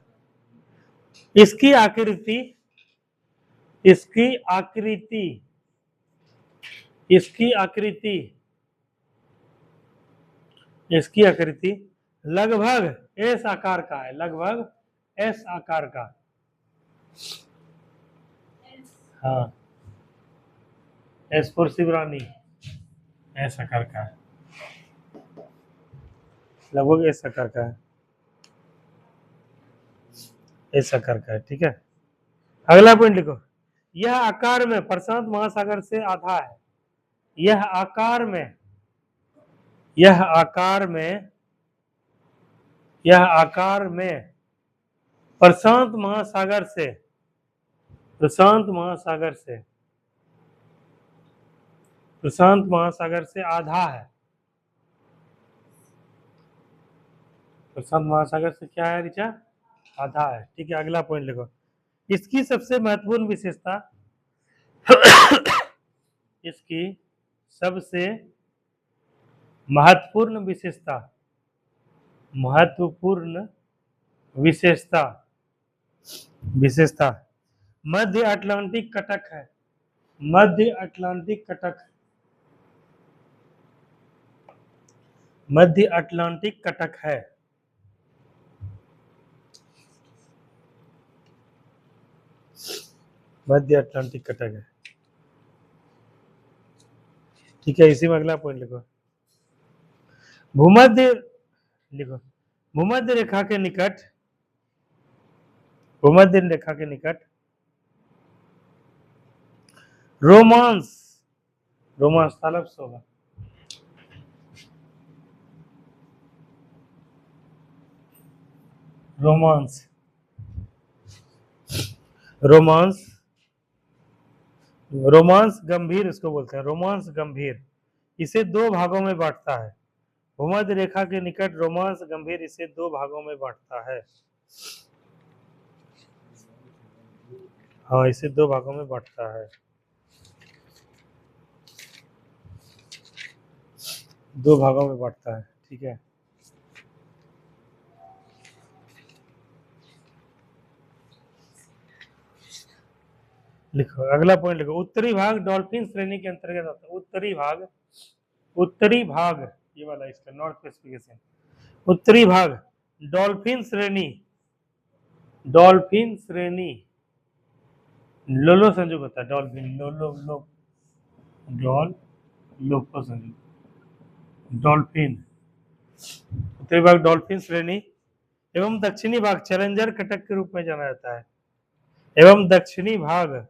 इसकी आकृति, इसकी आकृति, इसकी आकृति, इसकी आकृति लगभग एस आकार का है, लगभग एस आकार का। हाँ, एस फॉर शिवरानी, एस आकार का है, लगभग एस आकार का है, एस आकार का है, ठीक है। अगला पॉइंट लिखो। यह आकार में प्रशांत महासागर से आधा है। यह आकार में, यह आकार में, यह आकार में प्रशांत महासागर से, प्रशांत महासागर से, प्रशांत महासागर से आधा है। प्रशांत महासागर से क्या है ऋचा? आधा है, ठीक है। अगला पॉइंट लिखो। इसकी सबसे महत्वपूर्ण विशेषता, इसकी सबसे महत्वपूर्ण विशेषता, महत्वपूर्ण विशेषता, विशेषता मध्य अटलांटिक कटक है। मध्य अटलांटिक कटक, मध्य अटलांटिक कटक है। मध्य अटलांटिक कटक है, ठीक है। इसी में अगला पॉइंट लिखो। भूमध्य, लिखो भूमध्य रेखा के निकट, भूमध्य रेखा के निकट रोमांस, रोमांस तालब से होगा, रोमांस, रोमांस, रोमांस गंभीर इसको बोलते हैं, रोमांस गंभीर। इसे दो भागों में बांटता है। भूमध्य रेखा के निकट रोमांस गंभीर इसे दो भागों में बांटता है। हाँ, इसे दो भागों में बांटता है, दो भागों में बांटता है, ठीक है। लिखो अगला पॉइंट लिखो। उत्तरी भाग डॉल्फिन श्रेणी के अंतर्गत आता है। उत्तरी भाग, उत्तरी भाग ये वाला इसका नॉर्थ स्पेसिफिकेशन। उत्तरी भाग डॉल्फिन श्रेणी, डॉल्फिन श्रेणी, लोलो संयुग होता है, डॉल्फिन लोलो लो, डॉल लोको संयुग, डॉल्फिन। उत्तरी भाग डॉल्फिन श्रेणी एवं दक्षिणी भाग चैलेंजर कटक के रूप में जाना जाता है। एवं दक्षिणी भाग,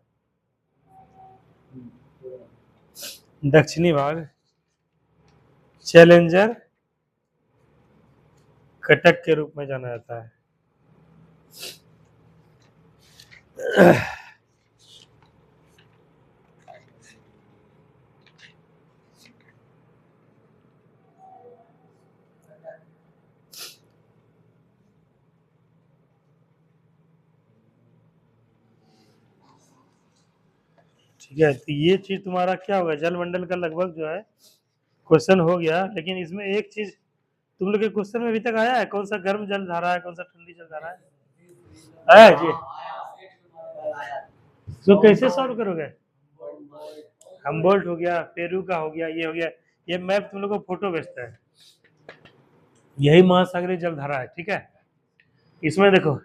दक्षिणी भाग चैलेंजर कटक के रूप में जाना जाता है। ठीक है, तो ये चीज तुम्हारा क्या होगा, जलमंडल का लगभग जो है क्वेश्चन हो गया। लेकिन इसमें एक चीज तुम लोग के क्वेश्चन में अभी तक आया है, कौन सा गर्म जल धारा है, कौन सा ठंडी जल धारा है जी? तो कैसे सॉल्व करोगे? हमबोल्ट हो गया, पेरू का हो गया, ये हो गया। ये मैप तुम लोग को फोटो भेजता है, यही महासागरीय जल धारा है, ठीक है। इसमें देखो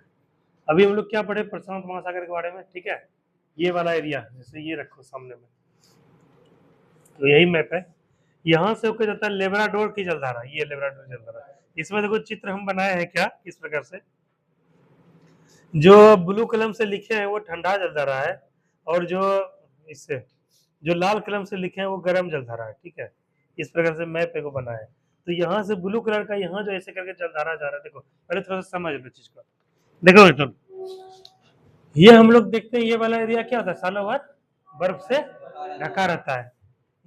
अभी हम लोग क्या पढ़े प्रशांत महासागर के बारे में, ठीक है। ये वाला एरिया जैसे ये रखो सामने में, तो यही मैप है। यहाँ से होकर जाता है लेब्राडोर की जलधारा, ये लेब्राडोर जलधारा। इसमें देखो चित्र हम बनाए हैं क्या, इस प्रकार से। जो ब्लू कलम से लिखे हैं वो ठंडा जलधारा है, और जो इससे जो लाल कलम से लिखे हैं वो गर्म जलधारा है, ठीक है। इस प्रकार से मैप को बना है। तो यहाँ से ब्लू कलर का यहाँ जो ऐसे करके जलधारा जा रहा है, देखो पहले थोड़ा सा समझ लो चीज को। देखो तो ये हम लोग देखते हैं, ये वाला एरिया क्या होता है, सालों भर बर्फ से ढका रहता है।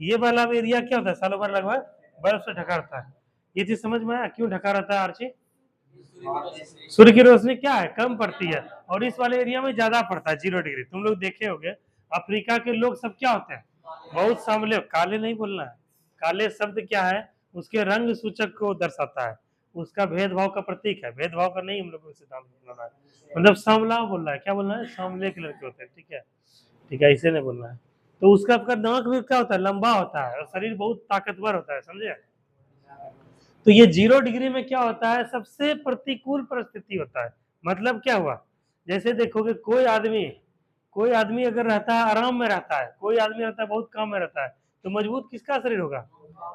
ये वाला एरिया क्या होता है, सालों भर लगभग बर्फ से ढका रहता है। ये चीज समझ में आया क्यों ढका रहता है आर्ची? सूर्य की रोशनी क्या है, कम पड़ती है, और इस वाले एरिया में ज्यादा पड़ता है 0 डिग्री। तुम लोग देखे होंगे अफ्रीका के लोग सब क्या होते हैं, बहुत सांवले, काले नहीं बोलना है, काले शब्द क्या है, उसके रंग सूचक को दर्शाता है, उसका भेदभाव का प्रतीक है, भेदभाव का नहीं हम लोग को सिद्धांत बोलना है, मतलब सांवला बोलना है, क्या बोलना है, सांवले के लड़के होते हैं, ठीक है, ठीक है, इसे नहीं बोलना है। तो उसका आपका नाक भी क्या होता है, लंबा होता है, और शरीर बहुत ताकतवर होता है, समझे। तो ये 0 डिग्री में क्या होता है, सबसे प्रतिकूल परिस्थिति होता है। मतलब क्या हुआ, जैसे देखोगे कोई आदमी अगर रहता है आराम में रहता है, कोई आदमी रहता है बहुत काम में रहता है, तो मजबूत किसका शरीर होगा,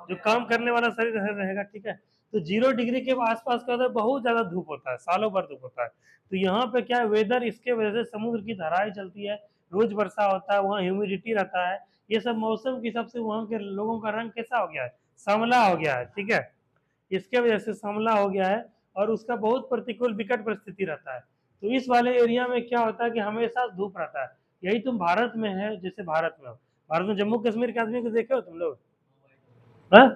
जो काम करने वाला शरीर रहेगा, ठीक है। तो 0 डिग्री के आसपास क्या होता है, बहुत ज्यादा धूप होता है, सालों भर धूप होता है। तो यहाँ पे क्या है, वेदर इसके वजह से समुद्र की धाराएं चलती है, रोज वर्षा होता है, वहाँ ह्यूमिडिटी रहता है, ये सब मौसम के हिसाब से वहाँ के लोगों का रंग कैसा हो गया है, सांवला हो गया है, ठीक है, इसके वजह से सांवला हो गया है, और उसका बहुत प्रतिकूल विकट परिस्थिति रहता है। तो इस वाले एरिया में क्या होता है कि हमेशा धूप रहता है। यही तुम भारत में है, जैसे भारत में हो, भारत में जम्मू कश्मीर के आदमी को देखे हो तुम लोग, हाँ,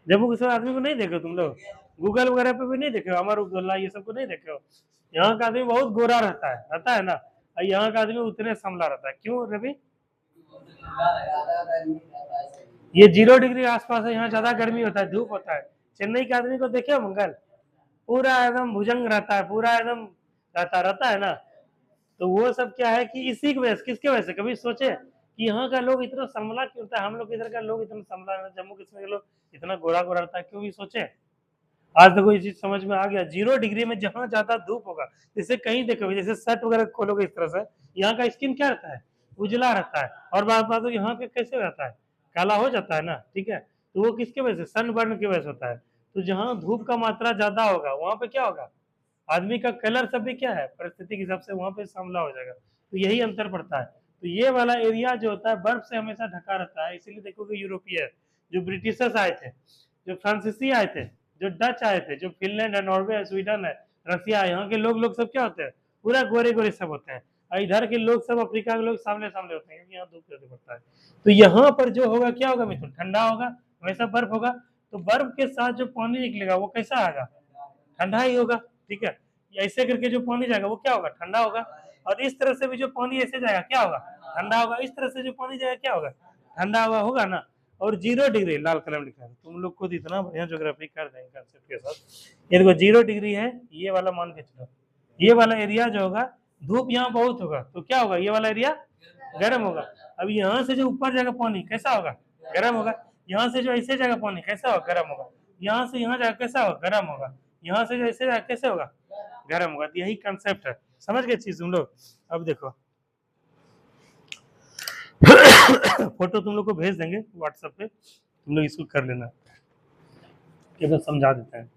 जम्मू कश्मीर आदमी को नहीं देखे हो तुम लोग, गूगल वगैरह पे भी नहीं देखे हो, अमर उब्दुल्ला ये सब को नहीं देखे हो। यहाँ का आदमी बहुत गोरा रहता है ना, और यहाँ का आदमी उतने संभला रहता है, क्यों रवि, ये 0 डिग्री आसपास है, यहाँ ज्यादा गर्मी होता है, धूप होता है। चेन्नई के आदमी को देखे हो मंगल, पूरा एकदम भुजंग रहता है, पूरा एकदम रहता है ना। तो वो सब क्या है कि इसी की वजह से, किसके वजह से, कभी सोचे कि यहाँ का लोग इतना संभला क्यों होता है, हम लोग इधर का लोग इतना संभला, जम्मू कश्मीर के लोग इतना गोरा गोरा रहता है, क्यों भी सोचे। आज तक कोई चीज समझ में आ गया, 0 डिग्री में जहां ज्यादा धूप होगा, जैसे कहीं देखोगे, जैसे शर्ट वगैरह खोलोगे इस तरह से, यहाँ का स्किन क्या रहता है, उजला रहता है, और बात बात यहाँ पे कैसे रहता है, काला हो जाता है ना, ठीक है। तो वो किसके वजह से, सनबर्न की वजह से होता है। तो जहाँ धूप का मात्रा ज्यादा होगा वहां पे क्या होगा, आदमी का कलर सब भी क्या है, परिस्थिति के हिसाब से वहां पे सांवला हो जाएगा। तो यही अंतर पड़ता है। तो ये वाला एरिया जो होता है बर्फ से हमेशा ढका रहता है, इसीलिए देखोगे यूरोपीय, जो ब्रिटिशर्स आए थे, जो फ्रांसीसी आए थे, जो डच आए थे, जो फिनलैंड है, नॉर्वे है, स्वीडन है, रसिया, यहाँ के लोग सब क्या होते हैं, पूरा गोरे गोरे सब होते हैं, और इधर के लोग सब, अफ्रीका के लोग सामने सामने होते हैं, क्योंकि यहाँ धूप ज्यादा पड़ता है। तो यहाँ पर जो होगा क्या होगा मिथुन, ठंडा होगा, वैसा बर्फ होगा, तो बर्फ के साथ जो पानी निकलेगा वो कैसा आएगा, ठंडा ही होगा, ठीक है। ऐसे करके जो पानी जाएगा वो क्या होगा, ठंडा होगा, और इस तरह से भी जो पानी ऐसे जाएगा क्या होगा, ठंडा होगा, इस तरह से जो पानी जाएगा क्या होगा, ठंडा होगा ना। और 0 डिग्री लाल कलम लिखा है, तुम लोग को इतना बढ़िया ज्योग्राफी कर देंगे कंसेप्ट के साथ। ये देखो 0 डिग्री है, ये वाला मान के चलो, ये वाला एरिया जो होगा, धूप यहाँ बहुत होगा, तो क्या होगा, ये वाला एरिया गर्म होगा। अब यहाँ से जो ऊपर जाएगा पानी कैसा होगा, गर्म होगा। यहाँ से जो ऐसे जाएगा पानी कैसा होगा, गर्म होगा। यहाँ से यहाँ जाएगा कैसा होगा, गर्म होगा। यहाँ से जो ऐसे जाएगा कैसे होगा, गर्म होगा। तो यही कंसेप्ट है, समझ गए चीज तुम लोग। अब देखो फोटो तुम लोग को भेज देंगे व्हाट्सएप पे, तुम लोग इसको कर लेना, कि मैं समझा देता है।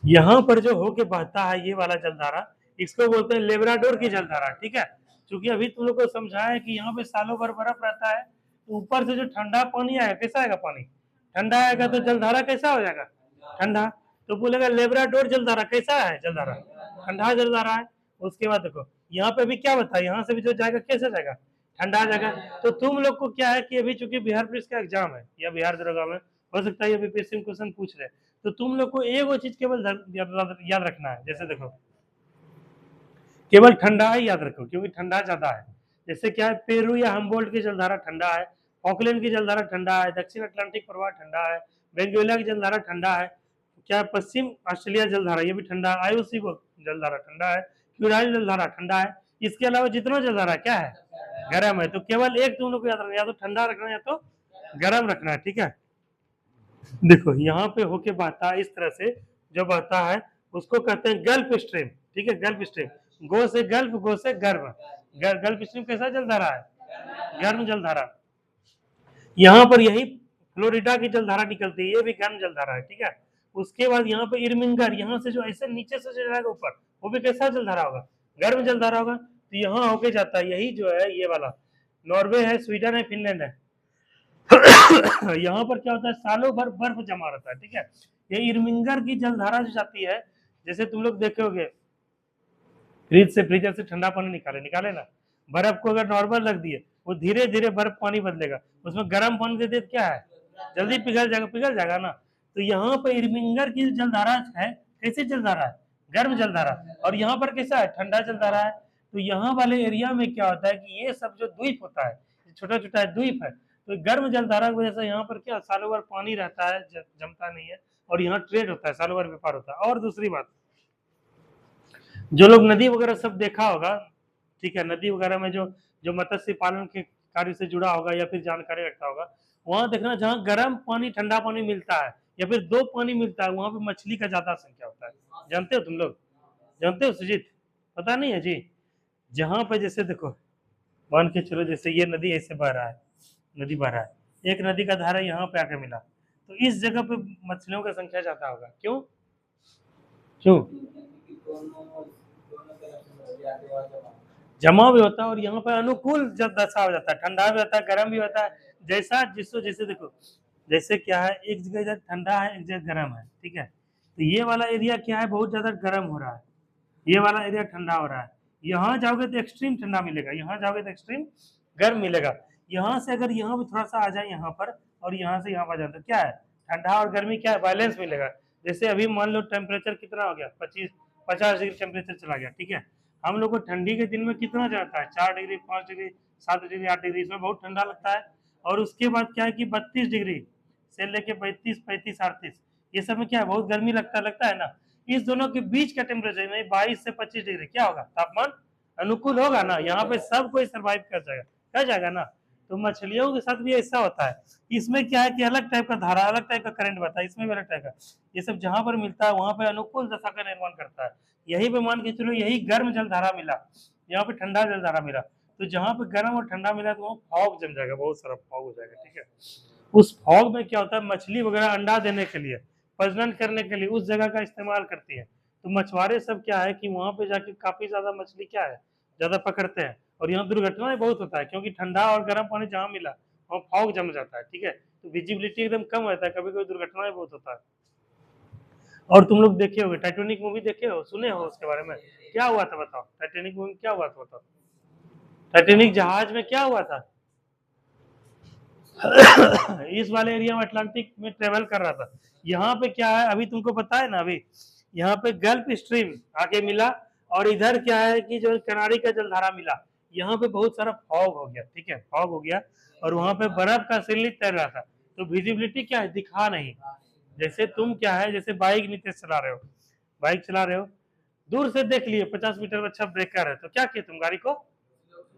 यहाँ पर जो होके बहता है ये वाला जलधारा, इसको बोलते हैं लेब्राडोर की जलधारा, ठीक है। क्योंकि अभी तुम लोग को समझाया है कि यहाँ पे सालों भर बर्फ रहता है, तो ऊपर से जो ठंडा पानी आएगा कैसा आएगा, पानी ठंडा आएगा, तो जलधारा कैसा हो जाएगा, ठंडा। तो बोलेगा लेब्राडोर जलधारा कैसा है, जलधारा ठंडा जलधारा है। उसके बाद देखो यहाँ पे भी क्या बताया, यहाँ से भी जो जाएगा कैसे जाएगा, ठंडा जाएगा। तो तुम लोग को क्या है कि अभी चूंकि बिहार पुलिस का एग्जाम है या बिहार दरोगा में हो सकता है बीपीएससी क्वेश्चन पूछ रहे, तो तुम लोग को एक वो चीज केवल याद रखना है। जैसे देखो केवल ठंडा ही याद रखो, क्योंकि ठंडा ज्यादा है। जैसे क्या है, पेरू या हम्बोल्ट की जलधारा ठंडा है, ऑकलैंड की जलधारा ठंडा है, दक्षिण अटलांटिक प्रवाह ठंडा है, वेनेजुएला की जलधारा ठंडा है, क्या पश्चिम ऑस्ट्रेलिया जलधारा ये भी ठंडा है, आईओसी जलधारा ठंडा है, क्यूराइल जलधारा ठंडा है। इसके अलावा जितना जलधारा क्या है, गर्म है। तो केवल एक तुम लोग को याद रखना, या तो ठंडा रखना है या तो गर्म रखना है, ठीक है। देखो यहाँ पे होके बहता है इस तरह से, जो बहता है उसको कहते हैं गल्फ स्ट्रीम, ठीक है, गल्फ स्ट्रीम। गो से गल्फ, गो से गर्म। गल्फ स्ट्रीम कैसा जलधारा है, गर्म जलधारा। यहाँ पर यही फ्लोरिडा की जलधारा निकलती है, ये भी गर्म जलधारा है, ठीक है। उसके बाद यहाँ पे इर्मिंगर, यहाँ से जो ऐसे नीचे से जो जाएगा ऊपर, वो भी कैसा जलधारा होगा, गर्म जलधारा होगा। तो यहाँ होके जाता है, यही जो है ये वाला नॉर्वे है, स्वीडन है, फिनलैंड है। यहाँ पर क्या होता है, सालों भर बर्फ जमा रहता है, ठीक है। ये इर्मिंगर की जलधारा जो जाती है, जैसे तुम लोग देखोगे फ्रिज से, फ्रीजर से ठंडा पानी निकाले ना, बर्फ को अगर नॉर्मल रख दिए, वो धीरे धीरे बर्फ पानी बदलेगा, उसमें गर्म पानी दे दे क्या है, जल्दी पिघल जाएगा ना। तो यहाँ पे इर्मिंगर की जलधारा है, कैसे जलधारा है, गर्म जलधारा। और यहाँ पर कैसा है, ठंडा जलधारा है। तो यहाँ वाले एरिया में क्या होता है कि ये सब जो द्वीप होता है, छोटा छोटा द्वीप है, तो गर्म जलधारा की वजह से यहाँ पर क्या सालों भर पानी रहता है, जमता नहीं है, और यहाँ ट्रेड होता है, सालों भर व्यापार होता है। और दूसरी बात, जो लोग नदी वगैरह सब देखा होगा, ठीक है, नदी वगैरह में जो जो मत्स्य पालन के कार्य से जुड़ा होगा या फिर जानकारी रखता होगा, वहां देखना जहाँ गर्म पानी ठंडा पानी मिलता है या फिर दो पानी मिलता है, वहां पे मछली का ज्यादा संख्या होता है। जानते हो तुम लोग, जानते हो सुजीत? पता नहीं है जी। जहां पे जैसे देखो, मान के चलो जैसे ये नदी ऐसे बह रहा है, नदी बह रहा है, एक नदी का धारा यहाँ पे आके मिला, तो इस जगह पे मछलियों का संख्या ज्यादा होगा। क्यों क्यों? जमा भी होता है और यहाँ पे अनुकूल जब दशा हो जाता है, ठंडा भी होता है, गर्म भी होता है। जैसा जिसको जैसे देखो, जैसे क्या है, एक जगह इधर ठंडा है, एक जगह गर्म है, ठीक है, तो ये वाला एरिया क्या है, बहुत ज्यादा गर्म हो रहा है, ये वाला एरिया ठंडा हो रहा है। यहाँ जाओगे तो एक्सट्रीम ठंडा मिलेगा, यहाँ जाओगे तो एक्सट्रीम गर्म मिलेगा। यहाँ से अगर यहाँ भी थोड़ा सा आ जाए यहाँ पर, और यहाँ से यहाँ पर आ जाए, तो क्या है, ठंडा और गर्मी क्या है, बैलेंस मिलेगा। जैसे अभी मान लो टेम्परेचर कितना हो गया, 50 टेम्परेचर चला गया, ठीक है। हम लोग को ठंडी के दिन में कितना जाता है, 4 डिग्री, 5 डिग्री, 7 डिग्री, 8 डिग्री, इसमें बहुत ठंडा लगता है। और उसके बाद क्या है कि 32 डिग्री से लेके 32, 35, 38, ये सब में क्या है, बहुत गर्मी लगता है ना। इस दोनों के बीच का टेम्परेचर में 22 से 25 डिग्री क्या होगा, तापमान अनुकूल होगा ना, यहाँ पे सब कोई सर्वाइव कर जाएगा ना। तो मछलियों के साथ भी ऐसा होता है। इसमें क्या है कि अलग टाइप का धारा, अलग टाइप का करंट बहता है, इसमें भी अलग टाइप का, ये सब जहां पर मिलता है वहां पर अनुकूल दशा का निर्माण करता है। यही पे मान के चलो, यही गर्म जल धारा मिला, यहाँ पे ठंडा जल धारा मिला, तो जहां पे गर्म और ठंडा मिला तो वहाँ फॉग जम जाएगा, बहुत सारा फॉग हो जाएगा, ठीक है। उस फॉग में क्या होता है, मछली वगैरह अंडा देने के लिए, प्रजनन करने के लिए उस जगह का इस्तेमाल करती है। तो मछुआरे सब क्या है कि वहां पे जाके काफी ज्यादा मछली क्या है, ज्यादा पकड़ते हैं। और यहाँ दुर्घटनाएं बहुत होता है, क्योंकि ठंडा और गर्म पानी जहाँ मिला वहाँ फॉग जम जाता है, ठीक है, तो विजिबिलिटी एकदम कम रहता है, कभी कभी दुर्घटनाएं बहुत होता है। और तुम लोग देखे होगे, टाइटैनिक मूवी देखे हो, सुने हो उसके बारे में, क्या हुआ था बताओ, टाइटैनिक मूवी क्या हुआ था बताओ, टाइटैनिक जहाज में क्या हुआ था? इस वाले एरिया में अटलांटिक में ट्रेवल कर रहा था। यहाँ पे क्या है, अभी तुमको पता है ना, अभी यहाँ पे गल्फ स्ट्रीम आके मिला, और इधर क्या है कि जो कनारी का जलधारा मिला, यहाँ पे बहुत सारा फॉग हो गया, ठीक है, फॉग हो गया, और वहां पे बर्फ का सिरलिक तैर रहा था। तो विजिबिलिटी क्या है, दिखा नहीं। जैसे तुम क्या है, जैसे बाइक नीचे चला रहे हो, बाइक चला रहे हो, दूर से देख लिए 50 मीटर में अच्छा ब्रेकर है, तो क्या किया, तुम गाड़ी को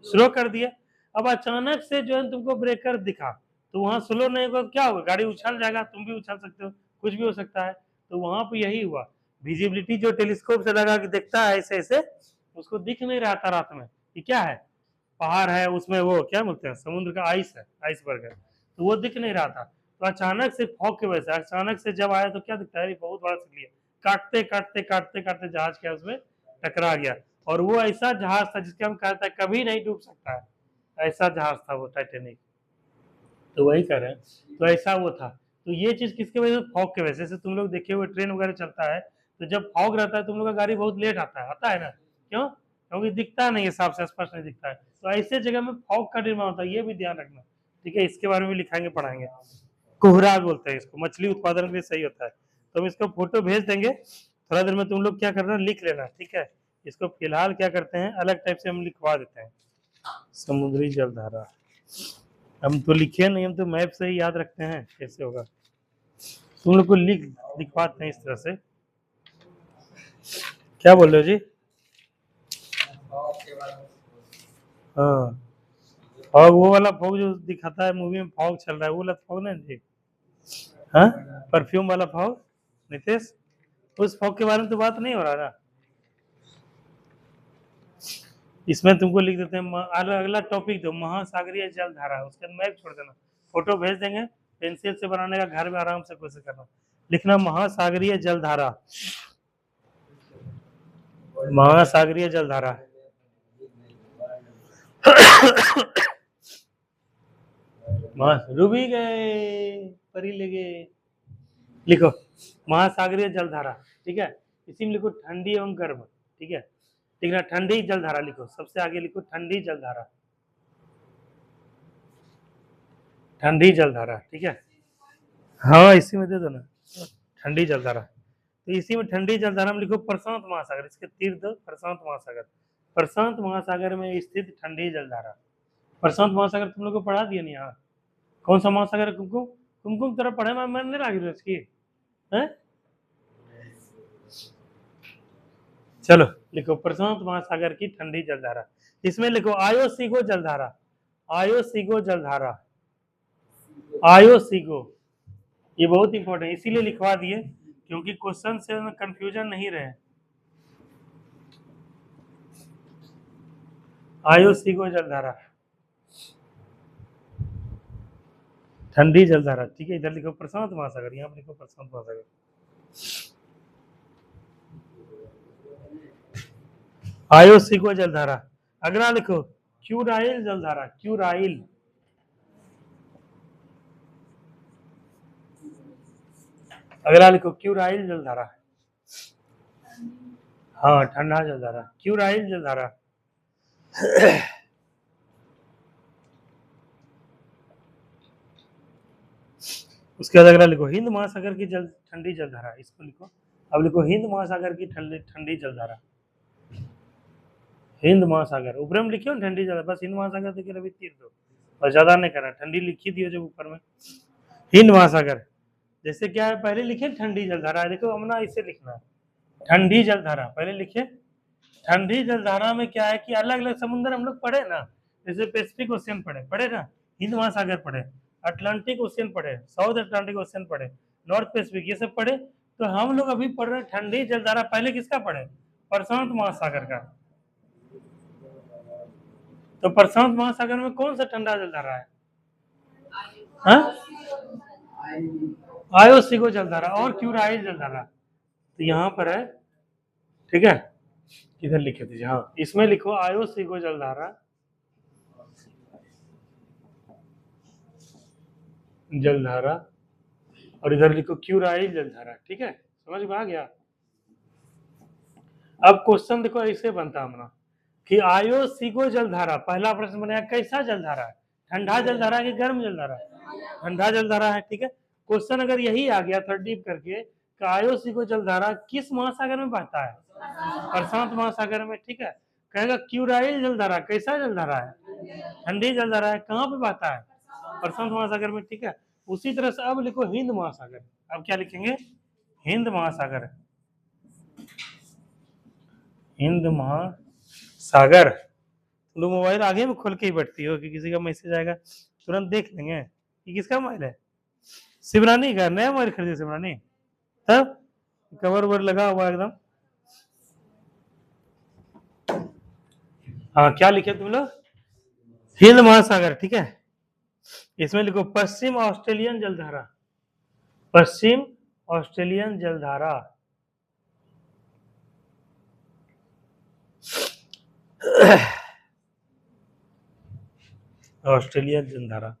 स्लो कर दिया। अब अचानक से जो है तुमको ब्रेकर दिखा, तो वहां स्लो नहीं होगा, क्या होगा, गाड़ी उछल जाएगा, तुम भी उछल सकते हो, कुछ भी हो सकता है। तो वहां पे यही हुआ, विजिबिलिटी जो टेलीस्कोप से लगा के देखता है ऐसे ऐसे, उसको दिख नहीं रहा था रात में कि क्या है, पहाड़ है, उसमें वो क्या बोलते हैं, समुद्र का आइस है, आइसबर्ग है, तो वो दिख नहीं रहा था। तो अचानक से फॉग की वजह से अचानक से जब आया तो क्या दिखता है, बहुत बड़ा सिल्ली है, काटते काटते काटते काटते जहाज क्या उसमें टकरा गया। और वो ऐसा जहाज था जिसके हम कहते हैं कभी नहीं डूब सकता है, ऐसा जहाज था वो टाइटेनिक। तो वही कह रहे हैं, तो ऐसा वो था। तो ये चीज किसकी वजह से, फॉग की वजह से। तुम लोग देखे हुए ट्रेन वगैरह चलता है, तो जब फॉग रहता है तुम लोग का गाड़ी बहुत लेट आता है ना, क्यों, क्योंकि दिखता नहीं है, साफ से स्पष्ट नहीं दिखता है। तो ऐसे जगह में फॉग का निर्माण होता है, ये भी ध्यान रखना, ठीक है, इसके बारे में भी लिखाएंगे, पढ़ाएंगे। कोहरा बोलते हैं इसको, मछली उत्पादन के लिए सही होता है। तो हम इसको फोटो भेज देंगे, थोड़ा देर में तुम लोग क्या करना, लिख लेना, ठीक है। इसको फिलहाल क्या करते हैं, अलग टाइप से हम लिखवा देते हैं, समुद्री जलधारा। हम तो लिखे नहीं, हम तो मैप से ही याद रखते हैं, कैसे होगा, तुम लोग को लिखवाते हैं इस तरह से। क्या बोल रहे हो जी? हाँ, और वो वाला फॉग जो दिखाता है मूवी में, फॉग चल रहा है, वो वाला फॉग ना जी, हाँ, परफ्यूम वाला फॉग, नितेश, उस फॉग के बारे में तो बात नहीं हो रहा ना। इसमें तुमको लिख देते हैं, अगला टॉपिक दो, महासागरीय जलधारा, उसके अंदर मैप छोड़ देना, फोटो भेज देंगे, पेंसिल से बनाने का घर में आराम से कोशिश करना, लिखना महासागरीय जलधारा, महासागरीय जलधारा। डूबी गए, परी ले गए, लिखो महासागरीय जलधारा, ठीक है। इसी में लिखो ठंडी एवं गर्म, ठीक है, ठीक है, ठंडी जलधारा लिखो, सबसे आगे लिखो ठंडी जलधारा, ठंडी जलधारा, ठीक है। हाँ, इसी में दे दो ना, ठंडी जलधारा, तो इसी में ठंडी जलधारा में लिखो प्रशांत महासागर, इसके तीर दो प्रशांत महासागर, प्रशांत महासागर में स्थित ठंडी जलधारा। प्रशांत महासागर तुम लोग को पढ़ा दिया नहीं? यहाँ कौन सा महासागर है? कुमकुम, कुमकुम तरह पढ़े मैं नहीं लागी इसकी है? चलो लिखो प्रशांत महासागर की ठंडी जलधारा, इसमें लिखो आयोसिगो जलधारा, आयोसिगो जलधारा, आयोसिगो, ये बहुत इंपॉर्टेंट इसीलिए लिखवा दिए क्योंकि क्वेश्चन से कंफ्यूजन नहीं रहे। आयोसिगो जलधारा, ठंडी जलधारा, ठीक है। इधर लिखो प्रशांत महासागर, यहाँ पर लिखो प्रशांत महासागर। आयोसिगो जलधारा। अगला लिखो क्यूराइल जलधारा, क्यूराइल, अगला लिखो क्यूराइल जलधारा, हाँ ठंडा जलधारा, क्यूराइल जलधारा। उसके बाद अगला लिखो हिंद महासागर की जल ठंडी जलधारा, इसको लिखो। अब लिखो हिंद महासागर की ठंडी जलधारा, हिंद महासागर, ऊपर में लिखियो ठंडी जलधारा, बस हिंद महासागर देखिए अभी तीर दो और ज्यादा नहीं करना, ठंडी लिखी दियो जब ऊपर में हिंद महासागर। जैसे क्या है पहले लिखे ठंडी जलधारा, देखो हमने इसे लिखना है ठंडी जलधारा, पहले लिखे ठंडी जलधारा में क्या है कि अलग अलग समुद्र हम लोग पढ़े ना, जैसे पैसिफिक ओशियन पढ़े ना, हिंद महासागर पढ़े, अटलांटिक ओशियन पढ़े, साउथ अटलांटिक ओशियन पढ़े, नॉर्थ पैसिफिक, ये सब पढ़े। तो हम लोग अभी पढ़ रहे हैं ठंडी जलधारा, पहले किसका पढ़े? प्रशांत महासागर का। तो प्रशांत महासागर में कौन सा ठंडा जलधारा है? आयोसिगो जलधारा और क्यूराइल जलधारा, तो यहाँ पर है, ठीक है। इधर लिखे दीजिए, हाँ इसमें लिखो आयोसिगो जलधारा, जलधारा, और इधर लिखो क्यूराइल जलधारा, ठीक है, समझ में आ गया। अब क्वेश्चन देखो ऐसे बनता हमारा कि आयोसिगो जलधारा, पहला प्रश्न बनाया कैसा जलधारा है, ठंडा जलधारा की गर्म जलधारा? ठंडा जलधारा है, ठीक है। क्वेश्चन अगर यही आ गया थर्ड डीप करके कि आयोसिगो जलधारा किस महासागर में बहता है? प्रशांत महासागर में, ठीक है। कहेगा क्यूराइल जलधारा कैसा जलधारा है? ठंडी जलधारा है, कहाँ पे बहता है? प्रशांत महासागर में, ठीक है। उसी तरह से अब लिखो हिंद महासागर, अब क्या लिखेंगे? हिंद महासागर, हिंद महासागर। तुम लोग मोबाइल आगे में खोल के ही बैठती हो कि किसी का मैसेज आएगा तुरंत देख लेंगे कि किसका मोबाइल है? शिवरानी का नया मोबाइल खरीदे शिवरानी, तब कवर वर लगा हुआ एकदम। हाँ क्या लिखे तुम लोग? हिंद महासागर, ठीक है। इसमें लिखो पश्चिम ऑस्ट्रेलियन जलधारा, पश्चिम ऑस्ट्रेलियन जलधारा, ऑस्ट्रेलियन जलधारा,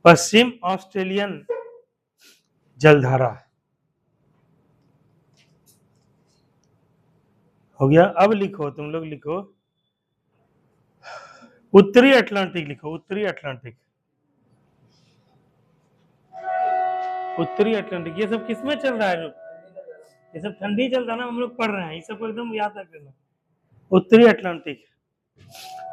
पश्चिम ऑस्ट्रेलियन जलधारा हो गया। अब लिखो तुम लोग, लिखो उत्तरी अटलांटिक, लिखो उत्तरी अटलांटिक, उत्तरी अटलांटिक। ये सब किसमें चल रहा है? ये सब ठंडी चल रहा है ना, हम लोग पढ़ रहे हैं, ये सब एकदम याद रखना। उत्तरी अटलांटिक।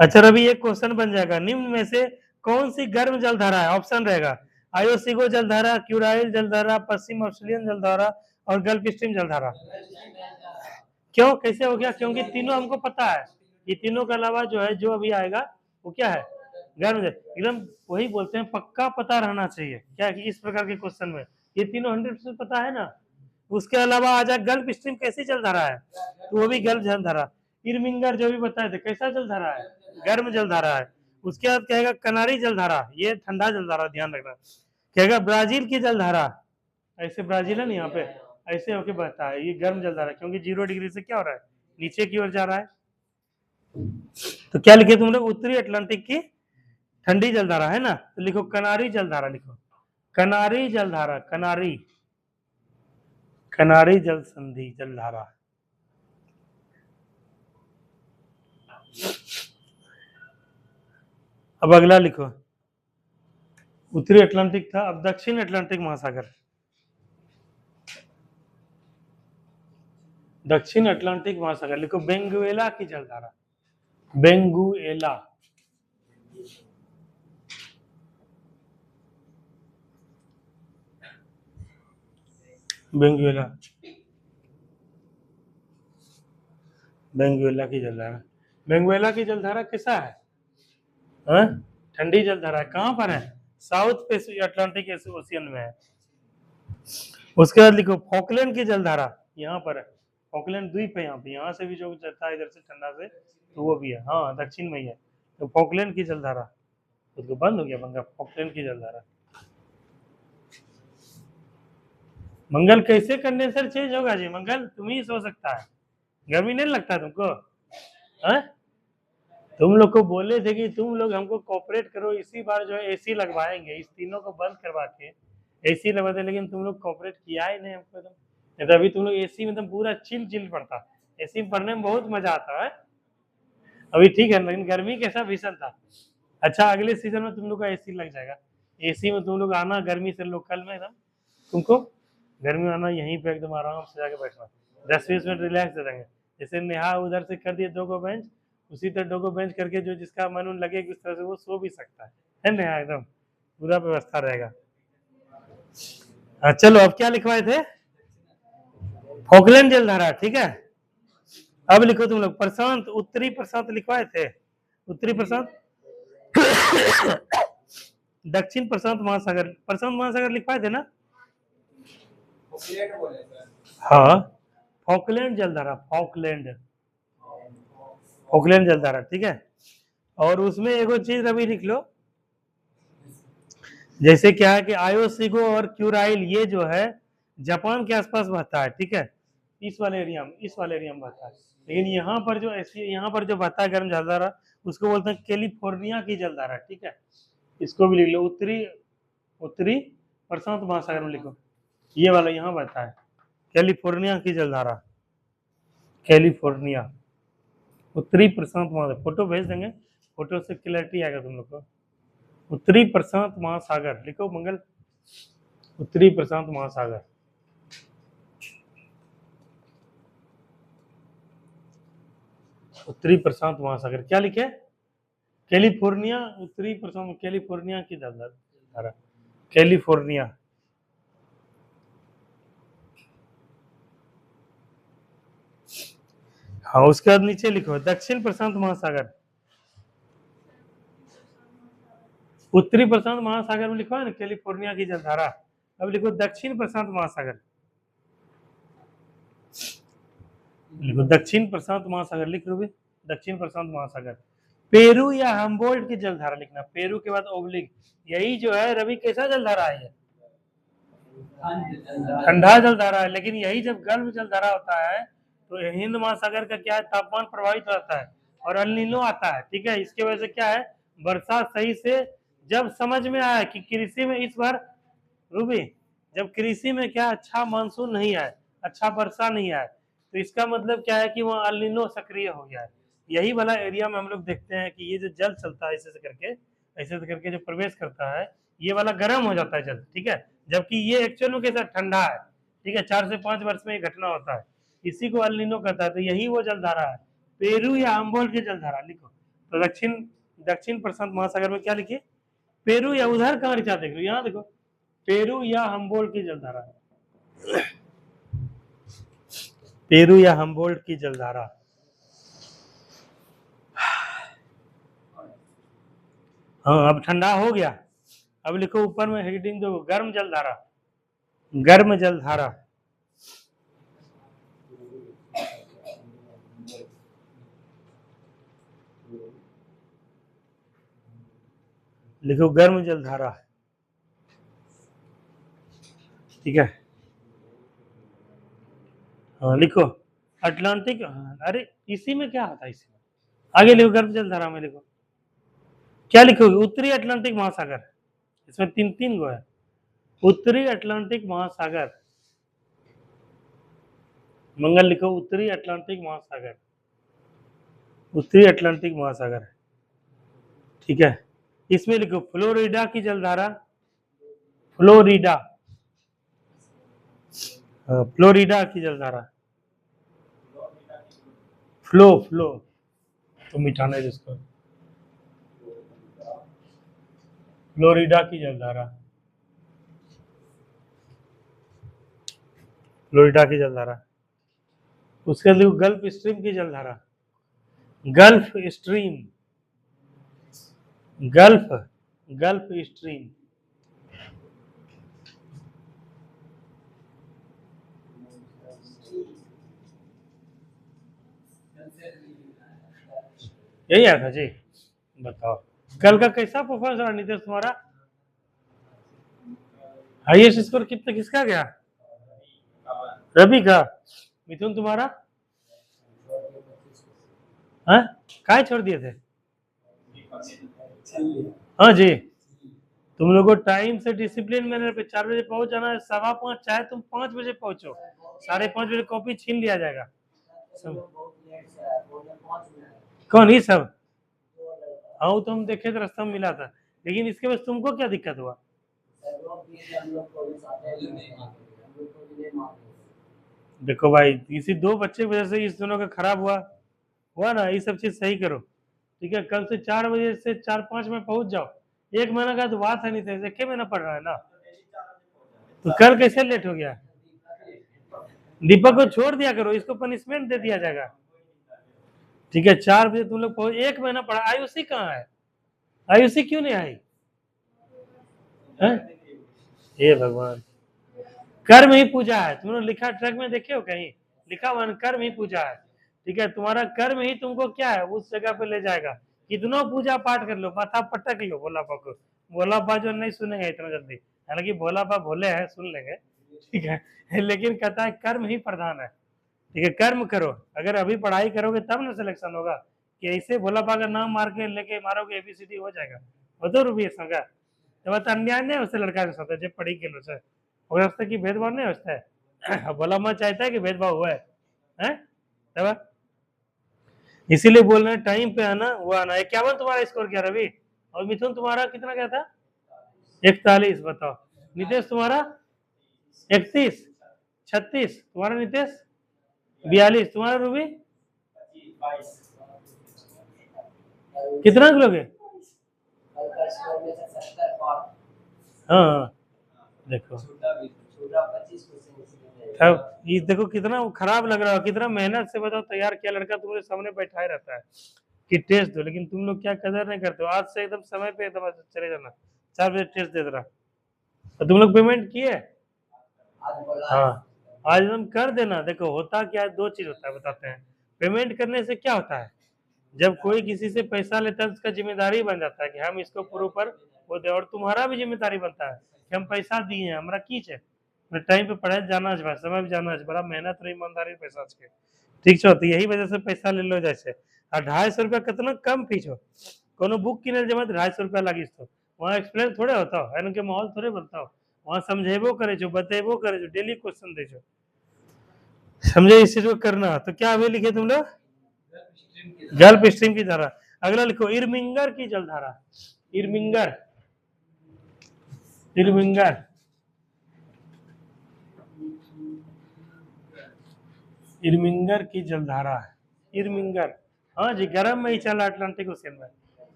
अच्छा रवि एक क्वेश्चन बन जाएगा, निम्न में से कौन सी गर्म जलधारा है? ऑप्शन रहेगा आयोसिगो जलधारा, क्यूराइल जलधारा, पश्चिम ऑस्ट्रेलियन जलधारा और गल्फ स्ट्रीम जलधारा। क्यों कैसे हो गया? क्योंकि तीनों हमको पता है, ये तीनों के अलावा जो है जो अभी आएगा वो क्या है? गर्म एकदम, वही बोलते हैं पक्का पता रहना चाहिए क्या कि इस प्रकार के क्वेश्चन में ये तीनों 100% पता है ना। उसके अलावा आ जाए गल्फ स्ट्रीम कैसी जलधारा है, तो वो भी गल्फ जलधारा। इरमिंगर जो भी बताए थे कैसा जलधारा है? गर्म जलधारा है। उसके बाद कहेगा कनारी जलधारा, ये ठंडा जलधारा, ध्यान रखना। कहेगा ब्राजील की जलधारा, ऐसे ब्राजील है ना यहाँ पे, ऐसे होके बहता है, ये गर्म जलधारा क्योंकि 0 डिग्री से क्या हो रहा है? नीचे की ओर जा रहा है। तो क्या लिखे तुम लोग? उत्तरी अटलांटिक की ठंडी जलधारा है ना, तो लिखो कनारी जलधारा, लिखो कनारी जलधारा, कनारी, कनारी जल संधि जलधारा। अब अगला लिखो उत्तरी अटलांटिक था। अब दक्षिण अटलांटिक महासागर, दक्षिण अटलांटिक महासागर लिखो, वेनेजुएला की जलधारा, वेनेजुएला, वेनेजुएला, वेनेजुएला की जलधारा। वेनेजुएला की जलधारा कैसा है? हाँ? ठंडी जलधारा है। कहाँ पर है? साउथ अटलांटिक ओशियन में है। उसके बाद लिखो फॉकलैंड की जलधारा, यहाँ पर है। फॉकलैंड द्वीप है यहाँ पे, यहाँ से भी जो चलता है इधर से ठंडा से, तो वो भी है। हाँ, दक्षिण में ही है। तो फॉकलैंड की जलधारा, उसको बंद हो गया पंखा। फॉकलैंड की जलधारा। मंगल कैसे कंडेंसर चेंज होगा जी? मंगल तुम ही सो सकता है, गर्मी नहीं लगता तुमको? है? तुम लोग को बोले थे कि तुम लोग हमको कोऑपरेट करो, इसी बार जो है एसी लगवाएंगे, इस तीनों को बंद करवा के एसी लगवाते, लेकिन तुम लोग कोऑपरेट किया ही नहीं हमको। नहीं तो अभी तुम लोग एसी में तो पूरा चिल चिल पड़ता। एसी में पढ़ने में बहुत मजा आता है। अभी ठीक है, लेकिन गर्मी कैसा भीषण था। अच्छा, अगले सीजन में तुम लोग का एसी लग जाएगा। एसी में तुम लोग आना गर्मी से, लोकल में एकदम तुमको गर्मी में आना, यहीं पे एकदम आराम से जाके बैठना, 10-20 मिनट रिलैक्स दे देंगे। जैसे नेहा उधर से कर दिए 2 को बेंच, उसी तरह 2 को बेंच करके जो जिसका मन उन लगे उस तरह से वो सो भी सकता है नेहा, एकदम पूरा व्यवस्था रहेगा। हाँ चलो, अब क्या लिखवाए थे? फॉकलैंड जलधारा, ठीक है। अब लिखो तुम लोग प्रशांत, उत्तरी प्रशांत लिखवाए थे, उत्तरी प्रशांत, दक्षिण प्रशांत महासागर, प्रशांत महासागर लिखवाए थे ना? हाँ, फॉकलैंड जलधारा, फॉकलैंड, फॉकलैंड जलधारा, ठीक है। और उसमें एगो चीज अभी लिख लो, जैसे क्या है कि आयोसिगो और क्यूराइल, ये जो है जापान के आसपास बहता है, ठीक है, इस वाले एरिया में, इस वाले एरिया में बहता है। लेकिन यहाँ पर जो यहाँ पर जो बहता है गर्म जलधारा, उसको बोलते हैं कैलिफोर्निया की जलधारा, ठीक है। इसको भी लिख लो, उत्तरी उत्तरी प्रशांत महासागर में लिखो, ये वाला यहाँ बहता है, कैलिफोर्निया की जलधारा, कैलिफोर्निया, उत्तरी प्रशांत महासागर। फोटो भेज देंगे, फोटो से क्लैरिटी आएगा तुम लोग को। उत्तरी प्रशांत महासागर लिखो मंगल, उत्तरी प्रशांत महासागर, उत्तरी प्रशांत महासागर। क्या लिखे? कैलिफोर्निया, उत्तरी प्रशांत, कैलिफोर्निया की जलधारा, कैलिफोर्निया। हाँ, उसके बाद नीचे लिखो दक्षिण प्रशांत महासागर, उत्तरी प्रशांत महासागर में लिखो है ना कैलिफोर्निया की जलधारा। अब लिखो दक्षिण प्रशांत महासागर, लिखो दक्षिण प्रशांत महासागर, लिख लो भी दक्षिण प्रशांत महासागर। पेरू या हम्बोल्ट की जलधारा लिखना, पेरू के बाद ओब्लिक, यही जो है रवि कैसा जलधारा है? ठंडा जलधारा है, लेकिन यही जब गर्म जलधारा होता है तो हिंद महासागर का क्या है, तापमान प्रभावित रहता है और अल नीनो आता है, ठीक है। इसकी वजह से क्या है, वर्षा सही से, जब समझ में आया कि कृषि में इस बार रूबी, जब कृषि में क्या अच्छा मानसून नहीं आया, अच्छा वर्षा नहीं आया, तो इसका मतलब क्या है कि वहाँ अल नीनो सक्रिय हो गया है। यही वाला एरिया में हम लोग देखते हैं कि ये जो जल चलता है ऐसे करके जो प्रवेश करता है, ये वाला गर्म हो जाता है जल, ठीक है, जबकि ये एक्चुअल में कैसा ठंडा है, ठीक है। 4 से 5 वर्ष में ये घटना होता है, इसी को अल नीनो कहता है। तो यही वो जलधारा है, पेरू या हम्बोल्ट की जलधारा लिखो। तो दक्षिण दक्षिण प्रशांत महासागर में क्या लिखिए, पेरू, या उधर कहाँ रिचा देख लो, यहाँ देखो, पेरू या हम्बोल्ट की जलधारा, पेरू या हम्बोल्ट की जलधारा। हाँ, अब ठंडा हो गया। अब लिखो ऊपर में हेडिंग दो, गर्म जलधारा, गर्म जलधारा, लिखो गर्म जलधारा, ठीक है। हाँ लिखो अटलांटिक, अरे इसी में क्या आता है, इसी में आगे लिखो गर्म जलधारा में लिखो, क्या लिखोगे, उत्तरी अटलांटिक महासागर, इसमें 3 गो है, उत्तरी अटलांटिक महासागर, मंगल लिखो उत्तरी अटलांटिक महासागर, उत्तरी अटलांटिक महासागर, ठीक है। इसमें लिखो फ्लोरिडा की जलधारा, फ्लोरिडा, फ्लोरिडा की जलधारा, फ्लो फ्लो, तो मिटाना है जिसको, फ्लोरिडा की जलधारा, फ्लोरिडा की जलधारा। उसके लिए गल्फ स्ट्रीम की जलधारा, gulf stream, gulf, gulf stream, यही आया था जी। बताओ कल का कैसा परफॉर्मेंस रहा नीतीश तुम्हारा? हाईएस्ट स्कोर कितना किसका गया? रवि का। मिथुन तुम्हारा? हाँ काय छोड़ दिए थे? हाँ जी, तुम लोगों को टाइम से डिसिप्लिन मैनर पे 4 बजे पहुंच जाना है, 5:15 चाहे तुम 5 बजे पहुंचो, 5:30 बजे कॉपी छीन लिया जाएगा। कौन ही सब? हाँ तो हम देखे तो रास्ता में मिला था, लेकिन इसके बाद तुमको क्या दिक्कत हुआ? देखो भाई, इसी 2 बच्चे की वजह से इस दोनों का खराब हुआ ना, ये सब चीज सही करो, ठीक है? कल से 4 बजे से 4-5 में पहुंच जाओ। 1 महीना का तो बात है, नहीं थे 1 महीना पड़ रहा है ना, तो कल कैसे लेट हो गया? दीपक को छोड़ दिया करो, इसको पनिशमेंट दे दिया जाएगा, ठीक है? 4 बजे तुम लोग पहुंच, 1 महीना पड़ा। आयुषी कहाँ है? आयुषी क्यों नहीं आई? हे भगवान, कर्म ही पूजा है, तुमने लिखा ट्रक में देखे हो कहीं लिखा हुआ? कर्म ही पूजा है, ठीक है? तुम्हारा कर्म ही तुमको क्या है उस जगह पे ले जाएगा। कितना पूजा पाठ कर लो, माथा पटक लो भोला बाबा को, भोला बाबा जो नहीं सुनेंगे इतना जल्दी, हालांकि भोला बाबा भोले हैं, सुन लेंगे, ठीक है? लेकिन कहता है कर्म ही प्रधान है, ठीक है? कर्म करो, अगर अभी पढ़ाई करोगे तब ना सिलेक्शन होगा, कि ऐसे भोला बाबा का नाम मार के लेके मारोगे एबीसीडी हो जाएगा, बतो रुपये संगा तो अन्याय नहीं उससे लड़का के साथ जब पढ़ी के से व्यवस्था की भेदभाव नहीं होता है। भला मत चाहता है कि भेदभाव हुआ है? तब इसीलिए बोल रहे हैं टाइम पे आना, वो आना। 51 तुम्हारा स्कोर क्या रवि? और मिथुन तुम्हारा कितना क्या था? 41। बताओ नितेश तुम्हारा? 31, 36 तुम्हारा नितेश, 42 तुम्हारा रूबी, कितना लोगे? हाँ देखो, तब ये देखो कितना खराब लग रहा है, कितना मेहनत से बताओ तैयार किया लड़का तुम्हारे सामने बैठाए रहता है कि टेस्ट दो, लेकिन तुम लोग क्या कदर नहीं करते हो। आज से एकदम समय पे एकदम चले जाना, 4 बजे टेस्ट दे देना। तो तुम लोग पेमेंट किए? हाँ आज एकदम कर देना। देखो होता क्या है, 2 चीज होता है बताते हैं। पेमेंट करने से क्या होता है, जब कोई किसी से पैसा लेता है उसका जिम्मेदारी बन जाता है कि हम इसको प्रॉपर वो दे, और तुम्हारा भी जिम्मेदारी बनता है कि हम पैसा दिए हैं, हमारा कीच है, टाइम पे पढ़ाई जाना है, समय भी जाना है, बड़ा मेहनत रही ईमानदारी पैसा के, ठीक छो? तो यही वजह से पैसा ले लो जैसे। और 250 रुपया कितना कम फीस हो, कोनो बुक किने जमा 250 रुपया लगी तो वहाँ एक्सप्लेन थोड़े होता हो, एन के माहौल थोड़े बनता हो, वहाँ समझेबो करे छो, बतेबो करे छो, डेली क्वेश्चन दे छो, समझे? इस चीज को करना। तो क्या अभी लिखे तुम लोग? गल्फ स्ट्रीम की धारा। अगला लिखो इरमिंगर की जलधारा, इरमिंगर, इरमिंगर, इरमिंगर की जलधारा, इरमिंगर। हाँ जी, गर्म में ही चला अटलांटिक ओशियन में,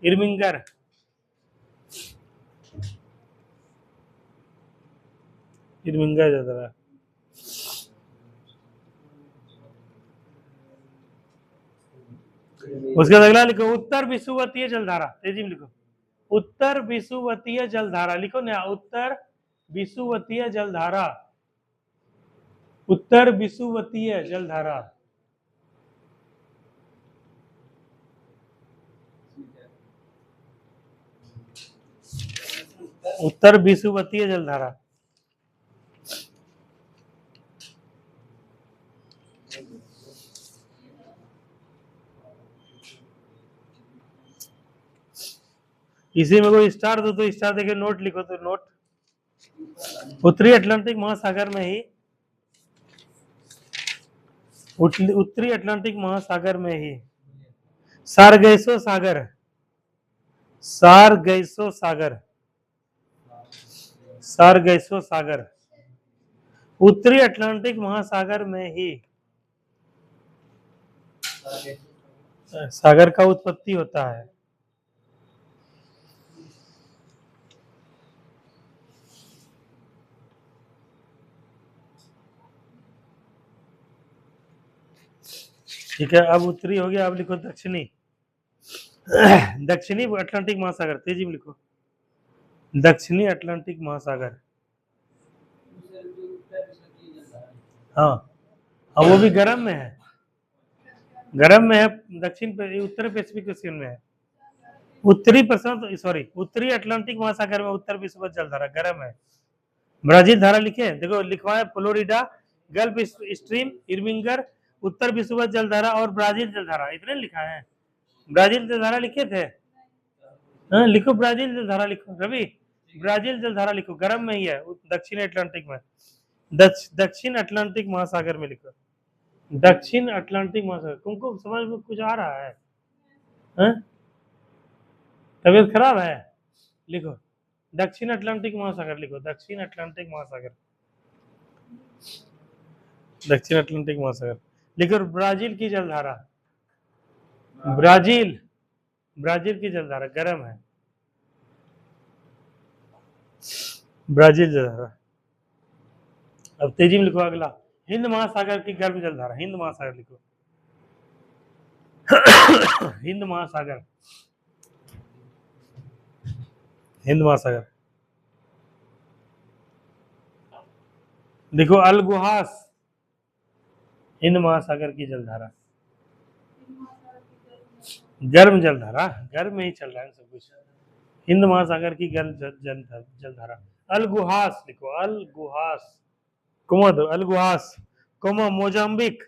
इरमिंगर, इरमिंगर जलधारा। उसके बाद अगला लिखो उत्तर विषुवतीय जलधारा, तेजी में लिखो, उत्तर विषुवतीय जलधारा लिखो ना, उत्तर विषुवतीय जलधारा, उत्तर विषुवतीय जलधारा, उत्तर विषुवतीय जलधारा। इसी में कोई स्टार दो तो स्टार देके नोट लिखो, तो नोट उत्तरी अटलांटिक महासागर में ही, उत्तरी अटलांटिक महासागर में ही सारगैसो सागर, सारगैसो सागर, सारगैसो सागर उत्तरी अटलांटिक महासागर में ही सागर का उत्पत्ति होता है। ठीक है, अब उत्तरी हो गया, अब लिखो दक्षिणी। दक्षिणी अटलांटिक महासागर, तेजी में लिखो, दक्षिणी अटलांटिक महासागर। हाँ, अब वो भी गर्म में है, गर्म में है, दक्षिण उत्तर पैसिफिक ओशियन में है। उत्तरी प्रशांत सॉरी उत्तरी अटलांटिक महासागर में उत्तर विषुवत जलधारा गर्म है। ब्राजील धारा लिखे, देखो लिखवाए फ्लोरिडा, गल्फ स्ट्रीम, इर्विंगर, उत्तर विषुवत जलधारा और ब्राजील जलधारा, इतने लिखा है। ब्राजील जलधारा लिखे थे, हाँ लिखो ब्राजील जलधारा लिखो रवि, ब्राजील जलधारा लिखो, गर्म में ही है, दक्षिण अटलांटिक में, दक्षिण अटलांटिक महासागर में लिखो, दक्षिण अटलांटिक महासागर। तुमको समझ में कुछ आ रहा है? तबीयत खराब है? लिखो दक्षिण अटलांटिक महासागर, लिखो दक्षिण अटलांटिक महासागर, दक्षिण अटलांटिक महासागर लिखो। ब्राजील की जलधारा, ब्राजील, ब्राजील की जलधारा गर्म है, ब्राजील जलधारा। अब तेजी में लिखो अगला, हिंद महासागर की गर्म जलधारा, हिंद महासागर लिखो। हिंद महासागर, हिंद महासागर देखो, अलगुहास, हिंद महासागर की जलधारा, गर्म जलधारा, गर्म में ही चल रहा है सब कुछ। हिंद महासागर की गर्म जलधारा, अलगुहास लिखो, अलगुहास, कुमा दो, अलगुहास, कुमा मोजाम्बिक,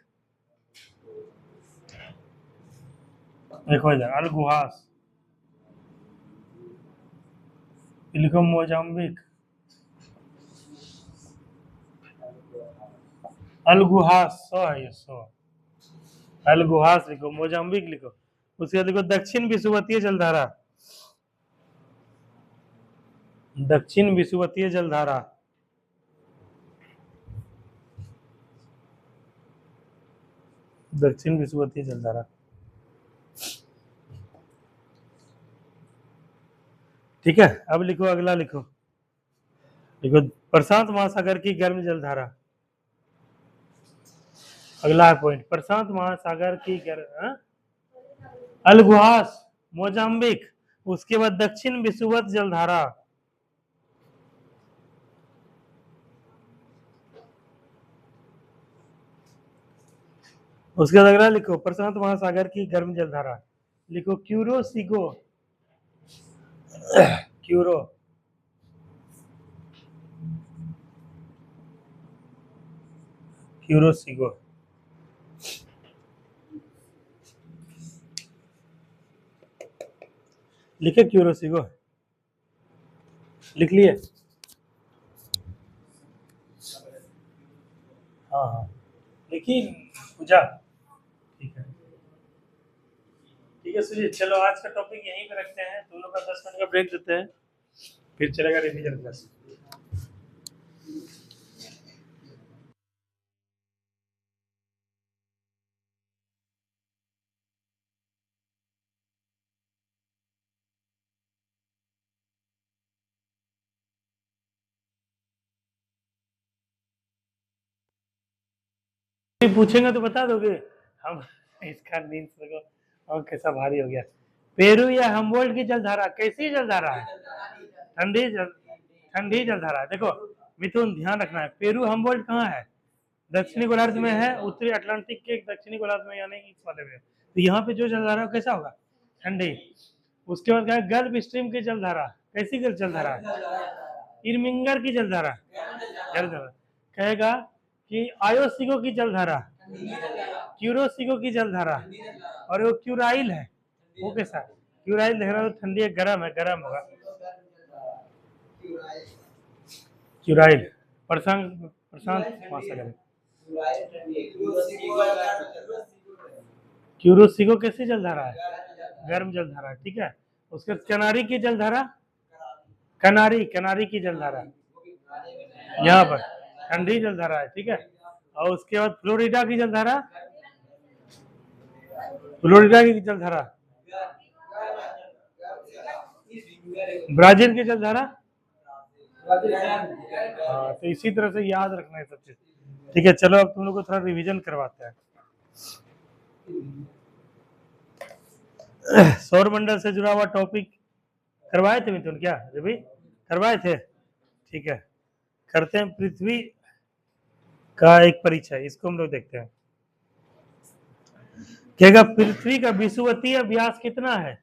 देखो इधर अलगुहास लिखो, मोजाम्बिक, अलगुहास, सो है ये, सो अलगुहास लिखो, मोजाम्बिक लिखो। उसके बाद लिखो दक्षिण विषुवतीय जलधारा, दक्षिण विषुवतीय जलधारा, दक्षिण विषुवतीय जलधारा। ठीक है, अब लिखो अगला, लिखो लिखो प्रशांत महासागर की गर्म जलधारा, अगला पॉइंट, प्रशांत महासागर की गर्म, अलगुहास, मोजाम्बिक, उसके बाद दक्षिण विषुवत जलधारा, उसके बाद अगला लिखो प्रशांत महासागर की गर्म जलधारा, लिखो क्यूरो सिगो, क्यूरो, क्यूरो सिगो, लिखे क्यूरो सिगो, लिख लिए? हाँ हाँ लिखी पूजा, ठीक है ठीक है। सुनिए, चलो आज का टॉपिक यहीं पे रखते हैं, तुम लोग का 10 मिनट का ब्रेक देते हैं, फिर चलेगा रिवीजन क्लास। पूछेंगे तो बता दोगे? हम इसका नींद से और कैसा भारी हो गया। पेरू या हम्बोल्ट की जलधारा कैसी जलधारा है? ठंडी ठंडी जलधारा। देखो मिथुन, ध्यान रखना है, पेरू हम्बोल्ट कहाँ है? दक्षिणी गोलार्ध में है, उत्तरी अटलांटिक के दक्षिणी गोलार्ध में, यानी इस वाले में। तो यहाँ पे जो जलधारा है कैसा होगा? ठंडी। उसके बाद क्या है, गल्फ स्ट्रीम की जलधारा कैसी जलधारा है? इर्मिंगर की जलधारा, जलधारा कहेगा कि आयोसिगो की जलधारा, क्यूरोसिगो की जलधारा, और वो क्यूराइल है, वो कैसा है? क्यूराइल देख रहा हो, ठंडी है, गर्म है, गर्म होगा क्यूराइल। प्रशांत महासागर, क्यूरोसिगो कैसी जलधारा है? गर्म जलधारा है, ठीक है। उसके कनारी की जलधारा, कनारी, कनारी की जलधारा, यहाँ पर ठंडी जलधारा है, ठीक है। और उसके बाद फ्लोरिडा की जलधारा, फ्लोरिडा की जलधारा, ब्राजील की जलधारा। हाँ, तो इसी तरह से याद रखना है सब चीज, ठीक है। चलो अब तुम लोग को थोड़ा रिवीजन करवाते हैं। सौर मंडल से जुड़ा हुआ टॉपिक करवाए थे मिथुन, क्या रवि करवाए थे? ठीक है, करते हैं पृथ्वी का एक परिचय, इसको हम लोग देखते हैं। कहेगा पृथ्वी का विषुवतीय व्यास कितना है?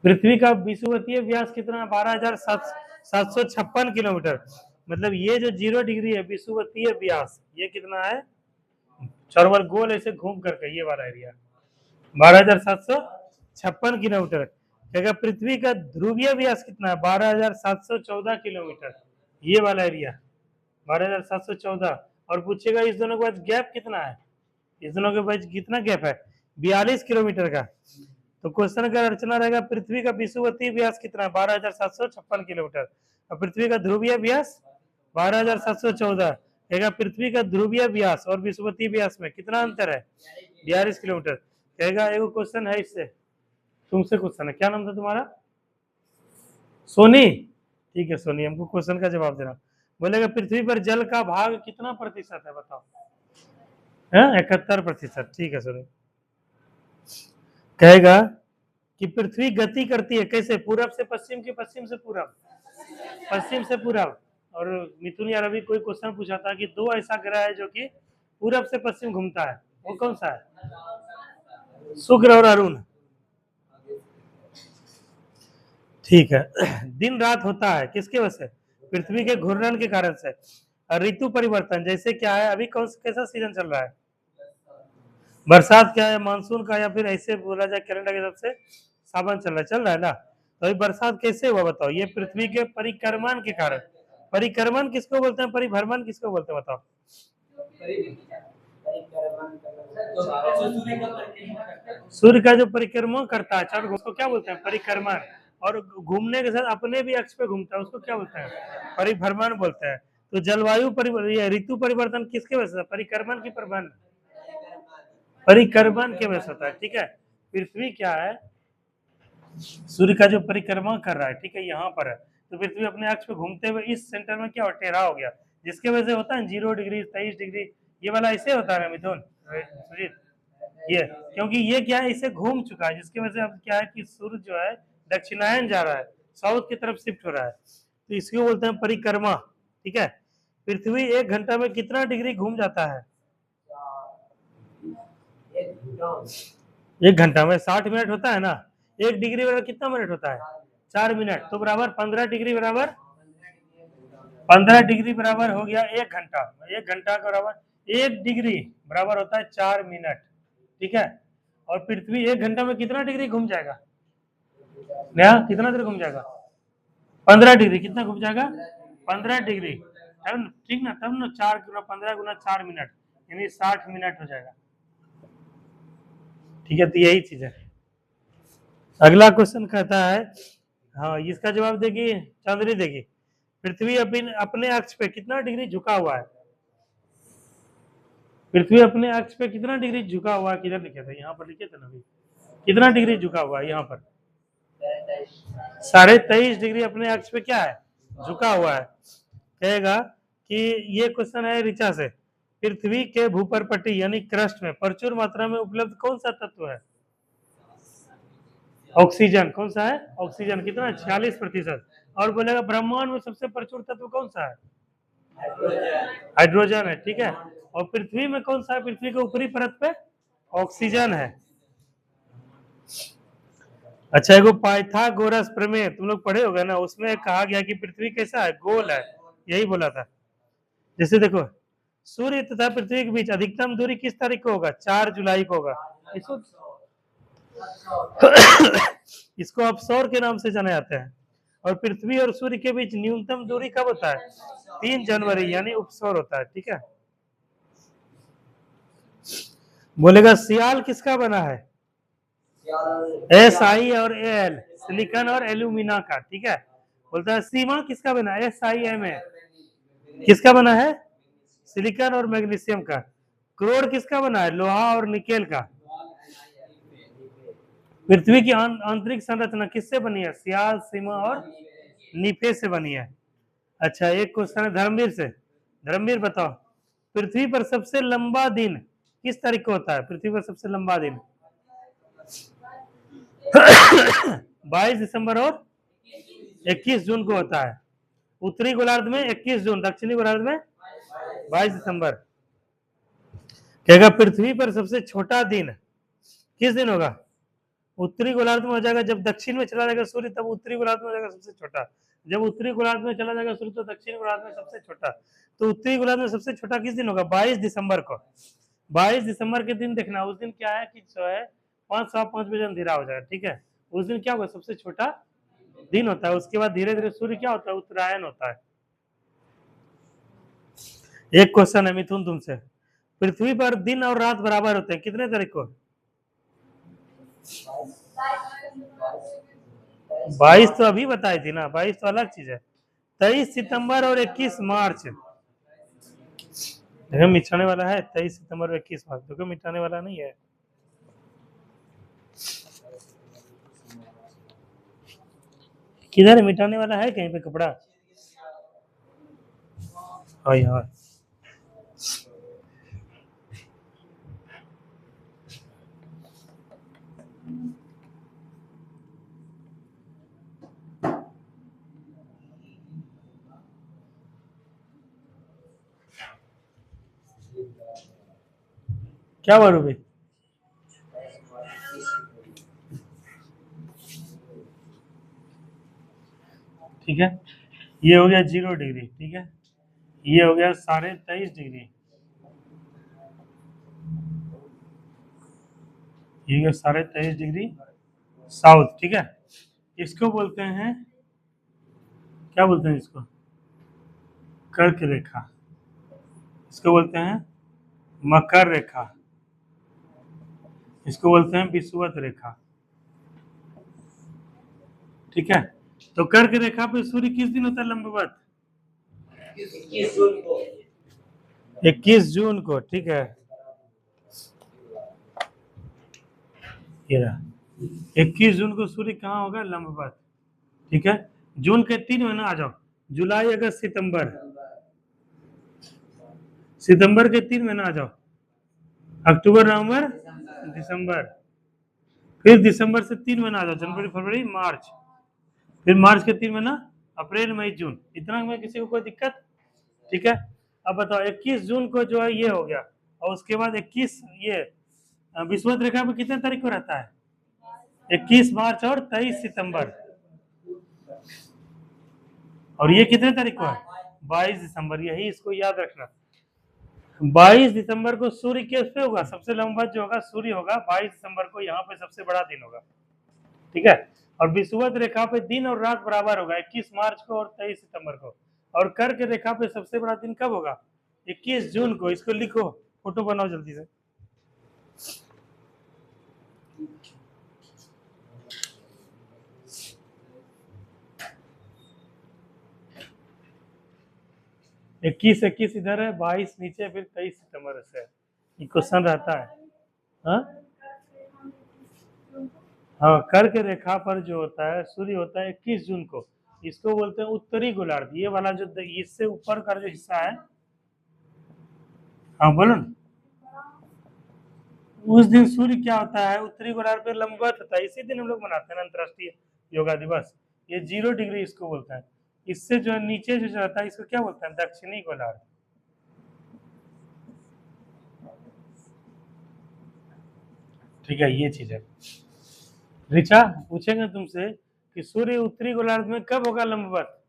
पृथ्वी का विषुवतीय व्यास कितना? 12,756 किलोमीटर। मतलब ये जो 0 डिग्री है विषुवतीय व्यास, ये कितना है? चारों बार गोल ऐसे घूम करके ये वाला एरिया 12,756 किलोमीटर। कहेगा पृथ्वी का ध्रुवीय व्यास कितना है? 12,714 किलोमीटर, ये वाला एरिया 12,714। और पूछेगा इस दोनों के बीच गैप कितना है? इस दोनों के बीच कितना गैप है? 42 किलोमीटर का। तो क्वेश्चन का रचना रहेगा पृथ्वी का विषुवतीय व्यास कितना है? 12,756 किलोमीटर। और पृथ्वी का ध्रुवीय व्यास 12,714। कहेगा पृथ्वी का ध्रुवीय व्यास और विषुवतीय व्यास में कितना अंतर है? 42 किलोमीटर। कहेगा एगो क्वेश्चन है इससे, तुमसे क्वेश्चन है, क्या नाम था तुम्हारा? सोनी, ठीक है सोनी, हमको क्वेश्चन का जवाब देना। बोलेगा पृथ्वी पर जल का भाग कितना प्रतिशत है? बताओ। 71%, ठीक है सोनी। कहेगा कि पृथ्वी गति करती है कैसे? पूरब से पश्चिम की पश्चिम से पूरब, पश्चिम से पूरब। और मिथुन या रवि कोई क्वेश्चन पूछा था कि दो ऐसा ग्रह है जो कि पूरब से पश्चिम घूमता है, वो कौन सा है? शुक्र और अरुण, ठीक है। दिन रात होता है किसके वजह से? पृथ्वी के घूर्णन के कारण से। ऋतु परिवर्तन जैसे क्या है? अभी कौन कैसा सीजन चल रहा है? बरसात क्या है? मानसून का, या फिर ऐसे बोला जाए कैलेंडर के हिसाब से सावन चल रहा है ना। तो अभी बरसात कैसे हुआ बताओ? ये पृथ्वी के परिक्रमण के कारण। परिक्रमण किसको बोलते हैं? परिभ्रमण किसको बोलते हैं बताओ? सूर्य का जो परिक्रमा करता है चार, उसको क्या बोलते हैं? परिक्रमण। और घूमने के साथ अपने भी अक्ष पे घूमता है, उसको क्या बोलते हैं? परिभ्रमण बोलते हैं। तो जलवायु परिवर्तन, ऋतु परिवर्तन किसके वजह से? परिक्रमण की प्रबंध, परिक्रमण के वजह से होता है, ठीक है। पृथ्वी क्या है? सूर्य का जो परिक्रमा कर रहा है, ठीक है, यहाँ पर है। तो पृथ्वी अपने अक्ष पे घूमते हुए इस सेंटर में क्या टेढ़ा हो गया, जिसके वजह से होता है 0 डिग्री 23 डिग्री, ये वाला ऐसे होता है मिथुन सुजीत, ये क्योंकि ये क्या है, इसे घूम चुका है, जिसकी वजह से अब क्या है कि सूर्य जो है दक्षिणायन जा रहा है, साउथ की तरफ शिफ्ट हो रहा है, तो इसको बोलते हैं परिक्रमा, ठीक है। पृथ्वी 1 घंटा में कितना डिग्री घूम जाता है? 1 घंटा में 60 मिनट होता है ना। 1 डिग्री बराबर कितना मिनट होता है? 4 मिनट, तो बराबर 15 डिग्री बराबर 15 डिग्री बराबर हो गया 1 घंटा। 1 घंटा का बराबर 1 डिग्री बराबर होता है 4 मिनट, ठीक है। और पृथ्वी 1 घंटा में कितना डिग्री घूम जाएगा? नया कितना देर घूम जाएगा? 15 डिग्री। कितना घूम जाएगा? 15 डिग्री, ठीक ना। तब ना 4 गुना 15 गुना 4 मिनट यानी 60 मिनट हो जाएगा, ठीक है। तो यही चीज है। अगला क्वेश्चन कहता है, हाँ इसका जवाब देगी चांदनी देगी। पृथ्वी अपने अक्ष पे कितना डिग्री झुका हुआ है? पृथ्वी अपने अक्ष पे कितना डिग्री झुका हुआ है? किधर लिखे थे? यहाँ पर लिखे थे ना अभी, कितना डिग्री झुका हुआ है यहाँ पर? 23.5 डिग्री अपने अक्ष पे क्या है? झुका हुआ है। कहेगा कि ये क्वेश्चन है ऋचा से, पृथ्वी के भूपरपट्टी यानी क्रस्ट में प्रचुर मात्रा में उपलब्ध कौन सा तत्व है? ऑक्सीजन। कौन सा है? ऑक्सीजन। कितना? 46%। और बोलेगा ब्रह्मांड में सबसे प्रचुर तत्व कौन सा है? हाइड्रोजन है, ठीक है। और पृथ्वी में कौन सा है? पृथ्वी के ऊपरी परत पे ऑक्सीजन है। अच्छा, एगो पाइथागोरस प्रमेय तुम लोग पढ़े होगा ना, उसमें कहा गया कि पृथ्वी कैसा है? गोल है, यही बोला था। जैसे देखो, सूर्य तथा पृथ्वी के बीच अधिकतम दूरी किस तारीख को होगा? 4 जुलाई को होगा। इसको इसको अपसौर के नाम से जाने जाते हैं। और पृथ्वी और सूर्य के बीच न्यूनतम दूरी कब होता है? 3 जनवरी यानी उपसौर होता है, ठीक है। बोलेगा सियाल किसका बना है? SI और AL, सिलिकॉन और एल्यूमिना का, ठीक है। बोलता है सीमा किसका बना है, SiM है, किसका बना है, सिलिकॉन और मैग्नीशियम का। करोड़ किसका बना है, लोहा और निकेल का। पृथ्वी की आंतरिक संरचना किससे बनी है, सियाल, सीमा और नीफे से बनी है। अच्छा, एक क्वेश्चन है धर्मवीर से। धर्मवीर बताओ, पृथ्वी पर सबसे लंबा दिन किस तारीख को होता है, पृथ्वी पर सबसे लंबा दिन 22 दिसंबर और 21 जून को होता है। उत्तरी गोलार्ध में 21 जून, दक्षिणी गोलार्ध में 22 दिसंबर। कहेगा पृथ्वी पर सबसे छोटा दिन किस दिन होगा, उत्तरी गोलार्ध में हो जाएगा जब दक्षिण में चला जाएगा सूर्य, तब उत्तरी गोलार्ध में हो जाएगा सबसे छोटा। जब उत्तरी गोलार्ध में चला जाएगा सूर्य तो दक्षिण गोलार्ध में सबसे छोटा। तो उत्तरी गोलार्ध में सबसे छोटा किस दिन होगा, 22 दिसंबर को। 22 दिसंबर के दिन देखना, उस दिन क्या है कि जो है 5:05 बजे अंधेरा हो जाएगा, ठीक है। उस दिन क्या होगा, सबसे छोटा दिन होता है। उसके बाद धीरे धीरे सूर्य क्या होता है, उत्तरायण होता है। एक क्वेश्चन है मिथुन तुमसे, पृथ्वी पर दिन और रात बराबर होते हैं कितने तारीख को, 22 तो अभी बताई थी ना, 22 तो अलग चीज है। 23 सितंबर और 21 मार्च। देखो मिटाने वाला है 23 सितंबर और 21 मार्च, देखो मिटाने वाला नहीं है। किधर मिटाने वाला है, कहीं पे कपड़ा, हाँ यार। क्या बोलो भाई, ठीक है। ये हो गया 0 डिग्री, ठीक है। ये हो गया 23.5 डिग्री, ये हो गया 23.5 डिग्री साउथ, ठीक है। इसको बोलते हैं, क्या बोलते हैं इसको, कर्क रेखा। इसको बोलते हैं मकर रेखा। इसको बोलते हैं विषुवत रेखा, ठीक है। तो कर्क रेखा पे सूर्य किस दिन होता है लंबवत, 21 जून को, ठीक है। ये रहा 21 जून को सूर्य कहाँ होगा, लंबवत, ठीक है। जून के 3 महीना आ जाओ, जुलाई, अगस्त, सितंबर। सितंबर के 3 महीना आ जाओ, अक्टूबर, नवंबर, दिसंबर। फिर दिसंबर से 3 महीना आ जाओ, जनवरी, फरवरी, मार्च। फिर मार्च के 3 महीना, अप्रैल, मई, जून। इतना में किसी को कोई दिक्कत, ठीक है। अब बताओ 21 जून को जो है ये हो गया, और उसके बाद 21 ये विषुवत रेखा पे कितने तारीख को रहता है, 21 मार्च और 23 सितंबर। और ये कितने तारीख को है, 22 दिसंबर। यही इसको याद रखना, 22 दिसंबर को सूर्य किस पे होगा, सबसे लंबा जो होगा सूर्य होगा 22 दिसंबर को, यहाँ पे सबसे बड़ा दिन होगा, ठीक है। और विषुवत रेखा पे दिन और रात बराबर होगा, 21 मार्च को और 23 सितंबर को। और कर्क रेखा पे सबसे बड़ा दिन कब होगा, 21 जून को। इसको लिखो, फोटो बनाओ जल्दी से। इक्कीस इधर है, 22 नीचे, फिर 23 सितंबर से ये क्वेश्चन रहता है। हाँ हाँ, कर्क रेखा पर जो होता है सूर्य होता है 21 जून को। इसको बोलते हैं उत्तरी गोलार्ध। ये वाला जो इससे ऊपर का जो हिस्सा है, हाँ बोलो ना। उस दिन सूर्य क्या होता है, उत्तरी गोलार्ध पे लंबवत होता है। इसी दिन हम लोग मनाते हैं अंतर्राष्ट्रीय योगा दिवस। ये 0 डिग्री इसको बोलते हैं। इससे जो है नीचे जो रहता है इसको क्या बोलते हैं, दक्षिणी गोलार्ध, ठीक है। ये चीज है। ऋचा पूछेंगे तुमसे कि सूर्य उत्तरी गोलार्ध में कब होगा लंबवत,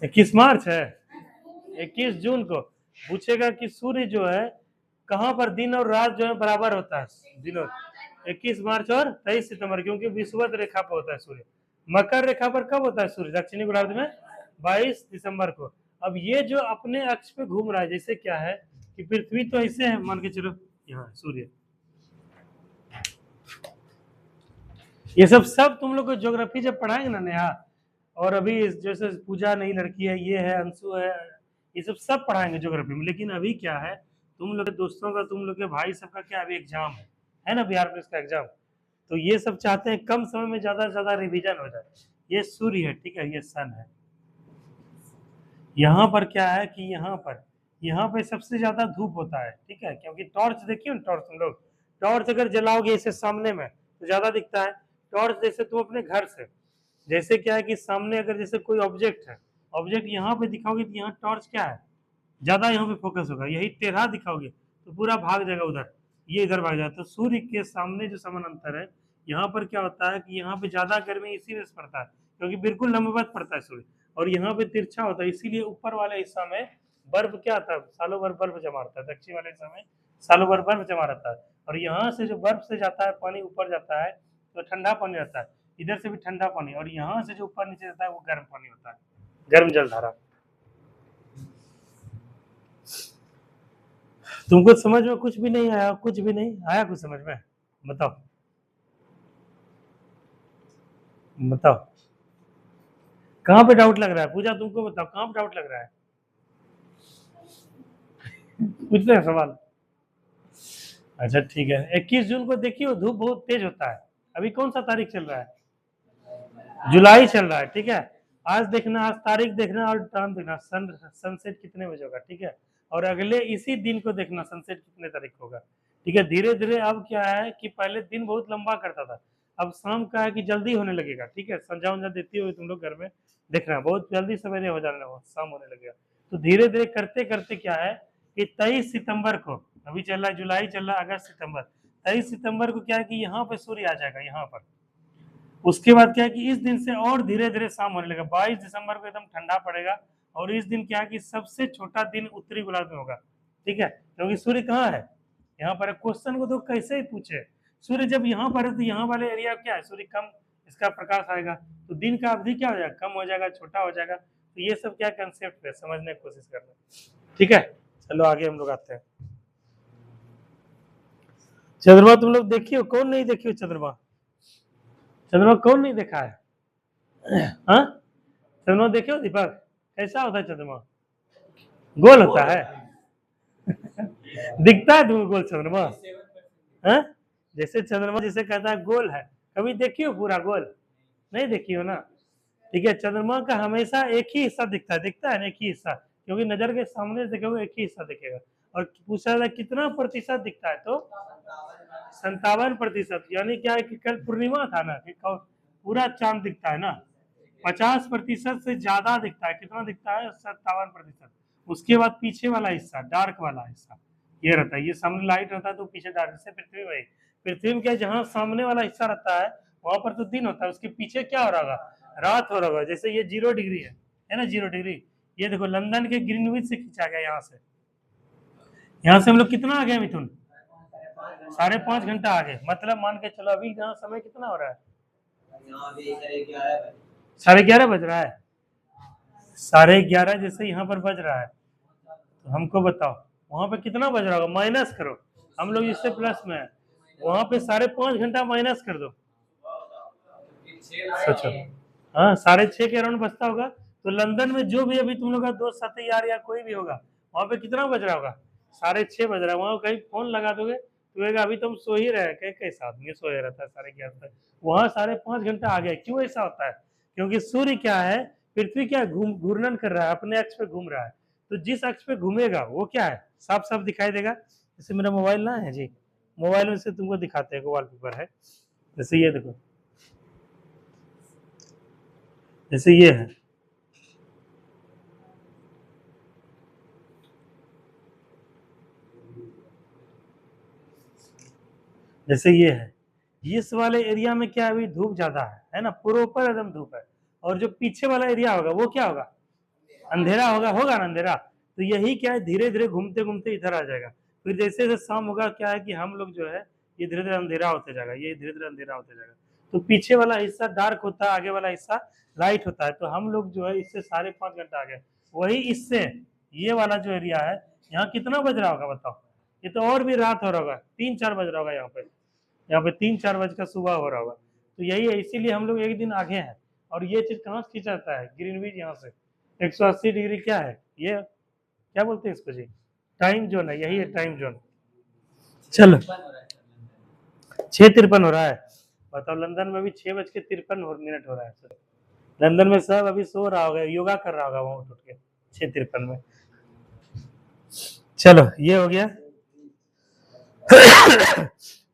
21 मार्च है, 21 जून को। पूछेगा कि सूर्य जो है कहां पर दिन और रात जो है बराबर होता है, दिनों 21 मार्च और 23 सितंबर, क्योंकि विषुवत रेखा पर होता है सूर्य। मकर रेखा पर कब होता है सूर्य, दक्षिणी गोलार्ध में 22 दिसंबर को। अब ये जो अपने अक्ष पे घूम रहा है, जैसे क्या है कि पृथ्वी तो ऐसे है, मान के चलो यहाँ सूर्य, ये सब तुम लोग को ज्योग्राफी जब पढ़ाएंगे ना नेहा, और अभी जैसे पूजा नई लड़की है, ये है, अंशु है, ये सब पढ़ाएंगे ज्योग्राफी में। लेकिन अभी क्या है, तुम लोग के दोस्तों का, तुम लोग के भाई सबका क्या अभी एग्जाम है ना, बिहार पुलिस का एग्जाम। तो ये सब चाहते हैं कम समय में ज्यादा से ज्यादा रिवीजन हो जाए। ये सूर्य है, ठीक है, ये सन है। यहाँ पर क्या है कि यहाँ पे सबसे ज्यादा धूप होता है, ठीक है, क्योंकि टॉर्च देखिए ना, टॉर्च तुम लोग, टॉर्च अगर जलाओगे इसे सामने में तो ज्यादा दिखता है। टॉर्च जैसे तुम अपने घर से, जैसे क्या है कि सामने अगर जैसे कोई ऑब्जेक्ट है, ऑब्जेक्ट यहाँ पे दिखाओगे तो यहाँ टॉर्च क्या है, ज्यादा यहाँ पे फोकस होगा। यही टेढ़ा दिखाओगे तो पूरा भाग जाएगा उधर, ये इधर भाग जाता है। तो सूर्य के सामने जो समानांतर है, यहाँ पर क्या होता है कि यहाँ पे ज्यादा गर्मी इसी वजह से पड़ता है, क्योंकि बिल्कुल लंबवत पड़ता है सूर्य, और यहाँ पे तिरछा होता है, इसीलिए ऊपर वाले हिस्सा में बर्फ क्या आता है, सालों भर बर्फ जमा रहता है। दक्षिण वाले हिस्सा में सालों भर बर्फ जमा रहता है, और यहाँ से जो बर्फ से जाता है पानी ऊपर जाता है तो ठंडा पानी रहता है, इधर से भी ठंडा पानी, और यहाँ से जो ऊपर नीचे जाता है वो गर्म पानी होता है, गर्म जलधारा। तुमको समझ में कुछ भी नहीं आया? कुछ भी नहीं आया कुछ समझ में? बताओ बताओ, कहाँ पे डाउट लग रहा है? पूजा तुमको बताओ, कहाँ पे डाउट लग रहा है? पूछते हैं सवाल। अच्छा ठीक है, 21 जून को देखिए धूप बहुत तेज होता है। अभी कौन सा तारीख चल रहा है? जुलाई चल रहा है, ठीक है। आज देखना, आज तारीख देखना और टाइम देखना, सनसेट कितने बजे होगा, ठीक है। और अगले इसी दिन को देखना सनसेट कितने तारीख होगा, ठीक है। धीरे धीरे अब क्या है कि पहले दिन बहुत लंबा करता था, अब शाम का है कि जल्दी होने लगेगा, ठीक है। संजा उंजा देती हुई तुम लोग घर में देखना, बहुत जल्दी सवेरे हो जाने लगा, शाम होने लगेगा। तो धीरे धीरे करते करते क्या है कि 23 सितंबर को, अभी चल रहा है जुलाई, चल रहा है अगस्त, सितंबर, 23 सितंबर को क्या है कि यहाँ पे सूर्य आ जाएगा यहाँ पर। उसके बाद क्या है कि इस दिन से और धीरे धीरे शाम होने लगा, 22 दिसंबर को एकदम ठंडा पड़ेगा, और इस दिन क्या है कि सबसे छोटा दिन उत्तरी गोलार्ध में होगा, ठीक है। क्योंकि सूर्य कहाँ है, यहाँ पर। क्वेश्चन को तो कैसे ही पूछे, सूर्य जब यहाँ पर है तो यहाँ वाले एरिया क्या है, सूर्य कम, इसका प्रकाश आएगा तो दिन का अवधि क्या हो जाएगा, कम हो जाएगा, छोटा हो जाएगा। तो ये सब क्या कंसेप्ट है, समझने की कोशिश करना, ठीक है। चलो आगे हम लोग आते हैं। चंद्रमा तुम लोग देखियो, कौन नहीं देखियो चंद्रमा? चंद्रमा कौन नहीं देखा है? हाँ, चंद्रमा देखे हो दीपक? कैसा होता है चंद्रमा? गोल होता है? दिखता है तुमको गोल चंद्रमा? हाँ, जैसे चंद्रमा जिसे कहता है गोल है, कभी देखियो पूरा गोल? नहीं देखियो ना, ठीक है। चंद्रमा का हमेशा एक ही हिस्सा दिखता है ना, एक ही हिस्सा, क्योंकि नजर के सामने से देखोगे एक ही हिस्सा दिखेगा। और पूछा जाता है कितना प्रतिशत दिखता है, तो 57%। यानी क्या है कि कल पूर्णिमा था ना, कि पूरा चांद दिखता है ना, 50% से ज्यादा दिखता है। कितना दिखता है? 57%। उसके बाद पीछे वाला हिस्सा, डार्क वाला हिस्सा ये रहता है, ये सामने लाइट रहता है तो पीछे डार्क, जैसे पृथ्वी में। पृथ्वी में क्या, जहाँ सामने वाला हिस्सा रहता है वहां पर तो दिन होता है, उसके पीछे क्या हो रहा होगा, रात हो रहा होगा। जैसे ये 0 डिग्री है ना, 0 डिग्री। ये देखो लंदन के ग्रीनविच से खींचा गया, यहाँ से हम लोग कितना आ गए मिथुन? 5.5 घंटा आगे, मतलब मान के चलो अभी यहाँ समय कितना हो रहा है? 11:30 बज रहा है। 11:30 जैसे यहाँ पर बज रहा है, तो हमको बताओ वहां पे कितना बज रहा होगा, माइनस करो। हम लोग इससे प्लस में है, वहां पे 5.5 घंटा माइनस कर दो, सोचो। हाँ, 6:30 के अराउंड बजता होगा। तो लंदन में जो भी अभी तुम लोग का दोस्त साथी यार या कोई भी होगा, वहां पे कितना बज रहा होगा? 6:30 बज रहा है। वहां कहीं फोन लगा दोगे तो अभी तुम सो ही रहे, कैसा आदमी सोया रहता है 11:30 तक, वहां 5.5 घंटा आ गया। क्यों ऐसा होता है? क्योंकि सूर्य क्या है, पृथ्वी क्या घूर्णन कर रहा है, अपने अक्ष पे घूम रहा है। तो जिस अक्ष पे घूमेगा वो क्या है, साफ साफ दिखाई देगा। जैसे मेरा मोबाइल ना है जी, मोबाइल में से तुमको दिखाते हैं, वॉलपेपर है, जैसे ये देखो, जैसे ये है, जैसे ये है। इस वाले एरिया में क्या अभी धूप ज्यादा है ना, पूर्वोत्तर एकदम धूप है। और जो पीछे वाला एरिया होगा वो क्या होगा, अंधेरा होगा, होगा ना अंधेरा। तो यही क्या है, धीरे धीरे घूमते घूमते इधर आ जाएगा। फिर जैसे जैसे शाम होगा क्या है कि हम लोग जो है ये धीरे धीरे अंधेरा होते जाएगा, ये धीरे धीरे अंधेरा होते जाएगा। तो पीछे वाला हिस्सा डार्क होता है, आगे वाला हिस्सा लाइट होता है। तो हम लोग जो है इससे 5.5 घंटा आ गए। वही इससे ये वाला जो एरिया है, यहाँ कितना बज रहा होगा बताओ? ये तो और भी रात हो रहा होगा, 3-4 बज रहा होगा यहाँ पे, 3-4 बज का सुबह हो रहा होगा। तो तो यही है, इसीलिए हम लोग एक दिन आगे हैं। और ये चीज कहाँ से खींचा जाता है? ग्रीनविच यहाँ से 180 डिग्री क्या है ये, क्या बोलते हैं इसको जी? टाइम जोन है, यही है टाइम जोन। चलो 6:53 हो रहा है, बताओ लंदन में भी 6:53 हो रहा है। लंदन में सब अभी सो रहा होगा, योगा कर रहा होगा वहां उठ के 6:53 में। चलो ये हो गया।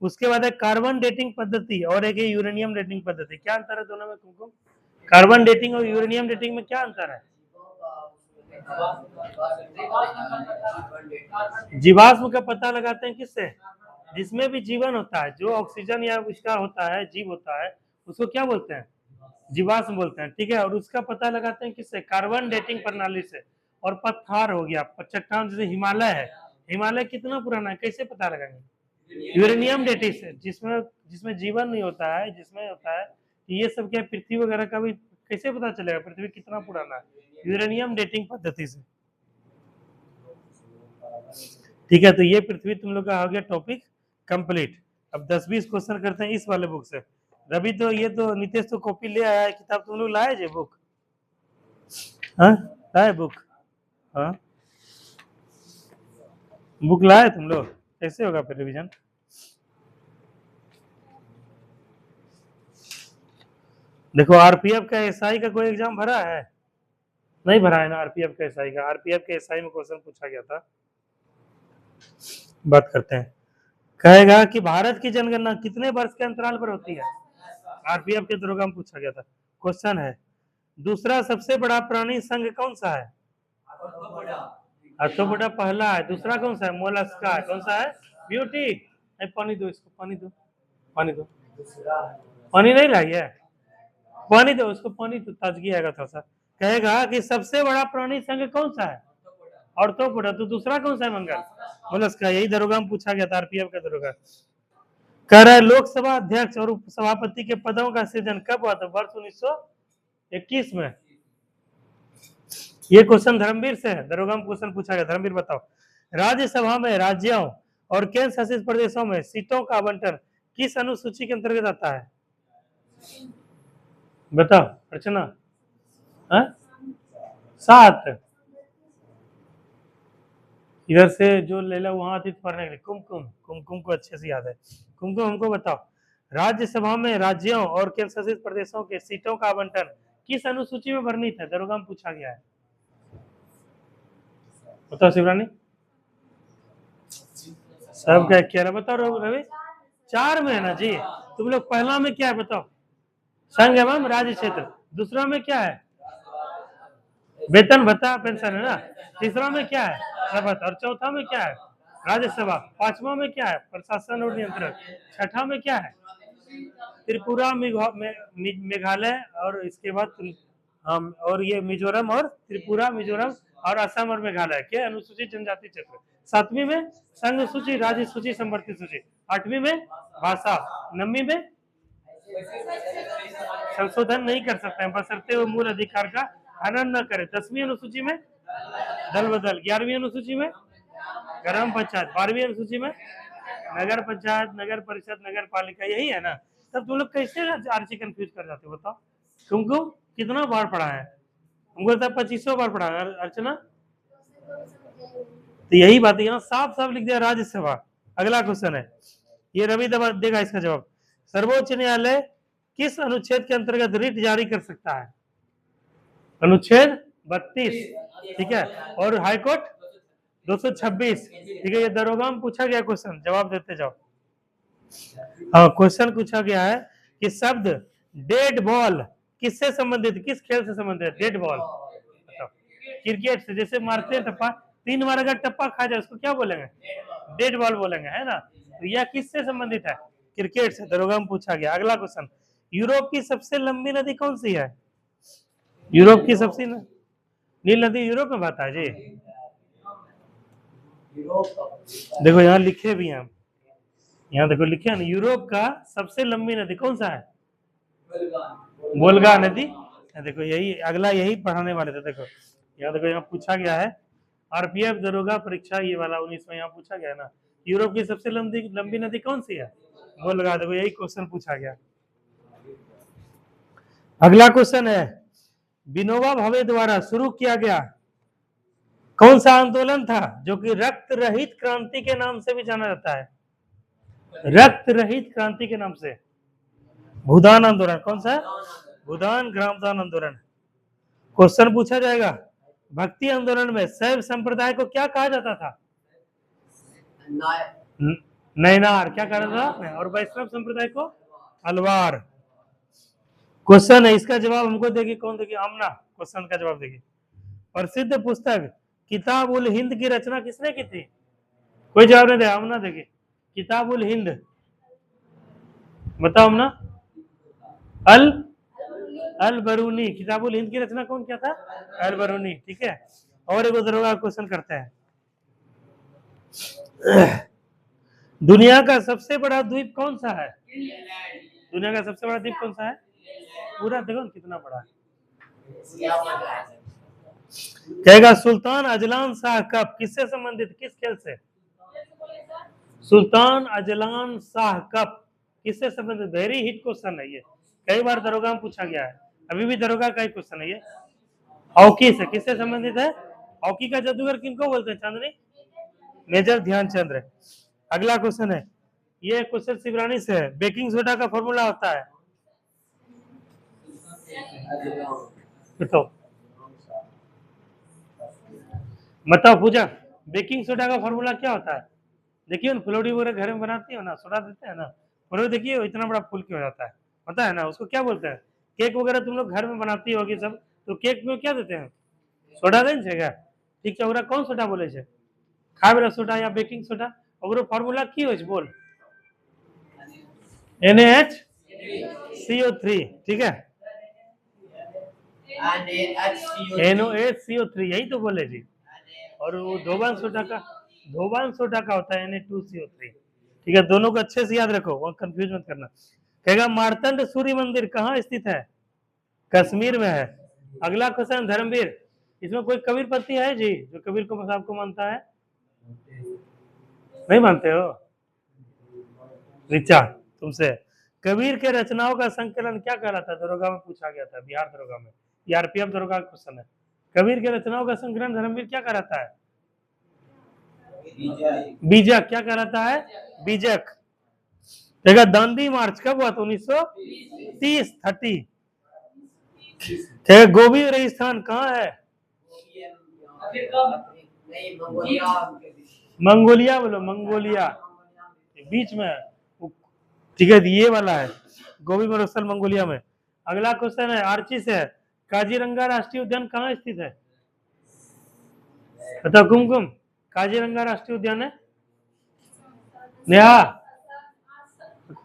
उसके बाद है कार्बन डेटिंग पद्धति और एक है यूरेनियम डेटिंग पद्धति। क्या अंतर है दोनों में तुमको? कार्बन डेटिंग और यूरेनियम डेटिंग में क्या अंतर है? जीवाश्म का पता लगाते हैं किससे? जिसमें भी जीवन होता है, जो ऑक्सीजन या उसका होता है, जीव होता है, उसको क्या बोलते हैं? जीवाश्म बोलते हैं, ठीक है। और उसका पता लगाते हैं किससे? कार्बन डेटिंग प्रणाली से। और पत्थर हो गया, चट्टान, जैसे हिमालय है, हिमालय कितना पुराना है, कैसे पता लगाएंगे? यूरेनियम डेटिंग से, जिसमें जिसमें जीवन नहीं होता है, जिसमें होता है ये सब क्या, पृथ्वी वगैरह का भी कैसे पता चलेगा पृथ्वी कितना पुराना है? यूरेनियम डेटिंग पद्धति से, ठीक है। तो ये पृथ्वी तुम लोग का हो गया टॉपिक कंप्लीट। अब 10-20 क्वेश्चन करते हैं इस वाले बुक से। रवि तो ये तो नीतीश तो कॉपी ले आया है, किताब तुम लोग लाए जे बुक? हाँ लाए बुक? हाँ बुक लाए तुम लोग? कैसे होगा फिर रिवीजन? देखो आरपीएफ का एसआई का कोई एग्जाम भरा है? नहीं भरा है ना आरपीएफ का एसआई का। आरपीएफ के एसआई में क्वेश्चन पूछा गया था, बात करते हैं। कहेगा कि भारत की जनगणना कितने वर्ष के अंतराल पर होती है? आरपीएफ के दरोगा में पूछा गया था। क्वेश्चन है, दूसरा सबसे बड़ा प्राणी संघ कौन सा है? आर्थ्रोपोडा पहला है, दूसरा कौन सा है? मोलस्का है। कौन सा है? ब्यूटी। पानी दो इसको, पानी दो, पानी दो। पानी नहीं लाई है? पानी दो उसको, पानी तो ताजगी आएगा थोड़ा सा। कहेगा कि सबसे बड़ा प्राणी संघ कौन सा है? ऑर्थोपोडा। तो दूसरा कौन सा है? मंगल, मोलस्का। यही दरोगा में पूछा गया था, आरपीएफ का दरोगा। कह रहा है लोकसभा अध्यक्ष और उपसभापति के पदों का सृजन कब हुआ था? वर्ष 1921 में। ये क्वेश्चन धर्मवीर से है, दरोगा में क्वेश्चन पूछा गया। धर्मवीर बताओ, राज्यसभा में राज्यों और केंद्र शासित प्रदेशों में सीटों का आवंटन किस अनुसूची के अंतर्गत आता है? बताओ अर्चना। 7। इधर से जो ले लो वहां थी पढ़ने के लिए। कुमकुम, कुमकुम को अच्छे से याद है। कुमकुम हमको बताओ, राज्यसभा में राज्यों और केंद्र शासित प्रदेशों के सीटों का आवंटन किस अनुसूची में भरनी था? दरोगा में पूछा गया है, बताओ शिवरानी। सब क्या क्या है बताओ रवि? 4 में है ना जी। तुम लोग पहला में क्या है बताओ? संघ एवं राज्य क्षेत्र। दूसरा में क्या है? वेतन भत्ता पेंशन है ना। तीसरा में क्या है? शपथ। और चौथा में क्या है? राज्यसभा। पांचवा में क्या है? प्रशासन और नियंत्रण। छठा में क्या है? त्रिपुरा, मेघालय और इसके बाद हम और ये मिजोरम और त्रिपुरा, मिजोरम और असम और मेघालय के अनुसूचित जनजाति क्षेत्र। 7वीं में संघ सूची, राज्य सूची, संवर्धित सूची। 8वीं में भाषा। 9वीं में संशोधन नहीं कर सकते हैं बशर्ते वो मूल अधिकार का हनन न करे। 10वीं अनुसूची में दल बदल। 11वीं अनुसूची में ग्राम पंचायत। 12वीं अनुसूची में नगर पंचायत, नगर परिषद, नगर पालिका। यही है ना। तब तुम लोग कैसे आरसी कंफ्यूज कर जाते हो बताओ? तुमको कितना बार पढ़ा है? हमको लगता है 2500 बार पढ़ा है अर्चना। तो यही बात है, यहाँ साफ साफ लिख दिया राज्यसभा। अगला क्वेश्चन है, ये रवि देगा इसका जवाब। सर्वोच्च न्यायालय किस अनुच्छेद के अंतर्गत रिट जारी कर सकता है? अनुच्छेद 32, ठीक है। और हाईकोर्ट 226, ठीक है। ये दरोगा में पूछा गया क्वेश्चन, जवाब देते जाओ। हाँ क्वेश्चन पूछा गया है कि शब्द डेड बॉल किससे संबंधित, किस खेल से संबंधित है? डेड बॉल क्रिकेट से। जैसे मारते हैं टप्पा, 3 बार अगर टप्पा खा जाए उसको क्या बोलेंगे? डेड बॉल बोलेंगे, है ना। तो यह किससे संबंधित है? क्रिकेट से। दरोगा में पूछा गया। अगला क्वेश्चन, यूरोप की सबसे लंबी नदी कौन सी है? यूरोप की सबसे नील नदी यूरोप में बहता है जी। देखो यहाँ लिखे भी हैं, यहाँ देखो लिखे ना, यूरोप का सबसे लंबी नदी कौन सा है? वोल्गा नदी। देखो यही अगला यही पढ़ाने वाले थे। देखो यहाँ देखो, यहाँ पूछा गया है आरपीएफ दरोगा परीक्षा ये वाला 19 में, यहाँ पूछा गया ना यूरोप की सबसे लंबी नदी कौन सी है? वोल्गा। देखो यही क्वेश्चन पूछा गया। अगला क्वेश्चन है, विनोबा भावे द्वारा शुरू किया गया कौन सा आंदोलन था जो कि रक्त रहित क्रांति के नाम से भी जाना जाता है? रक्त रहित क्रांति के नाम से। भूदान आंदोलन। कौन सा? भूदान ग्रामदान आंदोलन। क्वेश्चन पूछा जाएगा, भक्ति आंदोलन में शैव संप्रदाय को क्या कहा जाता था? नैनार। क्या कहा जाता था? और वैष्णव संप्रदाय को अलवार। क्वेश्चन है, इसका जवाब हमको देगी कौन देगी? आमना क्वेश्चन का जवाब देगी। प्रसिद्ध पुस्तक किताब उल हिंद की रचना किसने की थी? कोई जवाब नहीं दे, आमना देगी। किताब उल हिंद, बताओ आमना। अल अल बरूनी। किताब उल हिंद की रचना कौन किया था? अल बरूनी। ठीक है, और एक दरोगा क्वेश्चन करते हैं, दुनिया का सबसे बड़ा द्वीप कौन सा है? दुनिया का सबसे बड़ा द्वीप कौन सा है? पूरा देखो कितना बड़ा है। कहेगा सुल्तान अजलान शाह कप किससे संबंधित, किस खेल से? सुल्तान अजलान शाह कप किससे संबंधित? वेरी हिट क्वेश्चन है ये, कई बार दरोगा में पूछा गया है, अभी भी दरोगा का ही क्वेश्चन है ये। हॉकी से किससे संबंधित है? हॉकी का जादूगर किनको बोलते हैं? चांदनी। मेजर ध्यानचंद। अगला क्वेश्चन है, ये क्वेश्चन शिवरानी से है, बेकिंग सोडा का फॉर्मूला होता है? बताओ पूजा, बेकिंग सोडा का फॉर्मूला क्या होता है? देखिए ना, फुलौड़ी वगैरह घर में बनाती हो ना, सोडा देते हैं ना, फुलौड़ी देखिए इतना बड़ा फूल क्यों हो जाता है, पता है ना? उसको क्या बोलते हैं? केक वगैरह तुम लोग घर में बनाती होगी सब, तो केक में क्या देते हैं? सोडा देन छे क्या? ठीक है, ओकरा कौन सोडा बोले छे? खाए वाला सोडा या बेकिंग सोडा? ओकरो फॉर्मूला की होय छे बोल? NaHCO3। ठीक है, NaHCO3 यही तो बोले जी। और वो धोबान सोडा का होता है Na2CO3। ठीक है, दोनों को अच्छे से याद रखो, वो कंफ्यूज मत करना। कहेगा मार्तंड सूर्य मंदिर कहाँ स्थित है? कश्मीर में है। अगला क्वेश्चन धर्मवीर, इसमें कोई कबीरपंथी है जी जो कबीर को साहब को मानता है? नहीं मानते हो? ऋचा तुमसे, कबीर के रचनाओं का संकलन क्या कहलाता है? दरोगा में पूछा गया था, बिहार दरोगा में, RPF दरोगा का क्वेश्चन है। कबीर के रचनाओं का संकलन धर्मवीर क्या कहलाता है? बीजक। क्या कहलाता है? बीजक। देखा, दांडी मार्च कब हुआ था? 1930। गोबी रेगिस्तान कहाँ है? मंगोलिया बोलो, मंगोलिया बीच में है। ठीक है, ये वाला है गोबी मरुस्थल मंगोलिया में। अगला क्वेश्चन है आर्ची से है, काजीरंगा राष्ट्रीय उद्यान कहाँ स्थित है? बताओ कुमकुम, काजीरंगा राष्ट्रीय उद्यान है? नेहा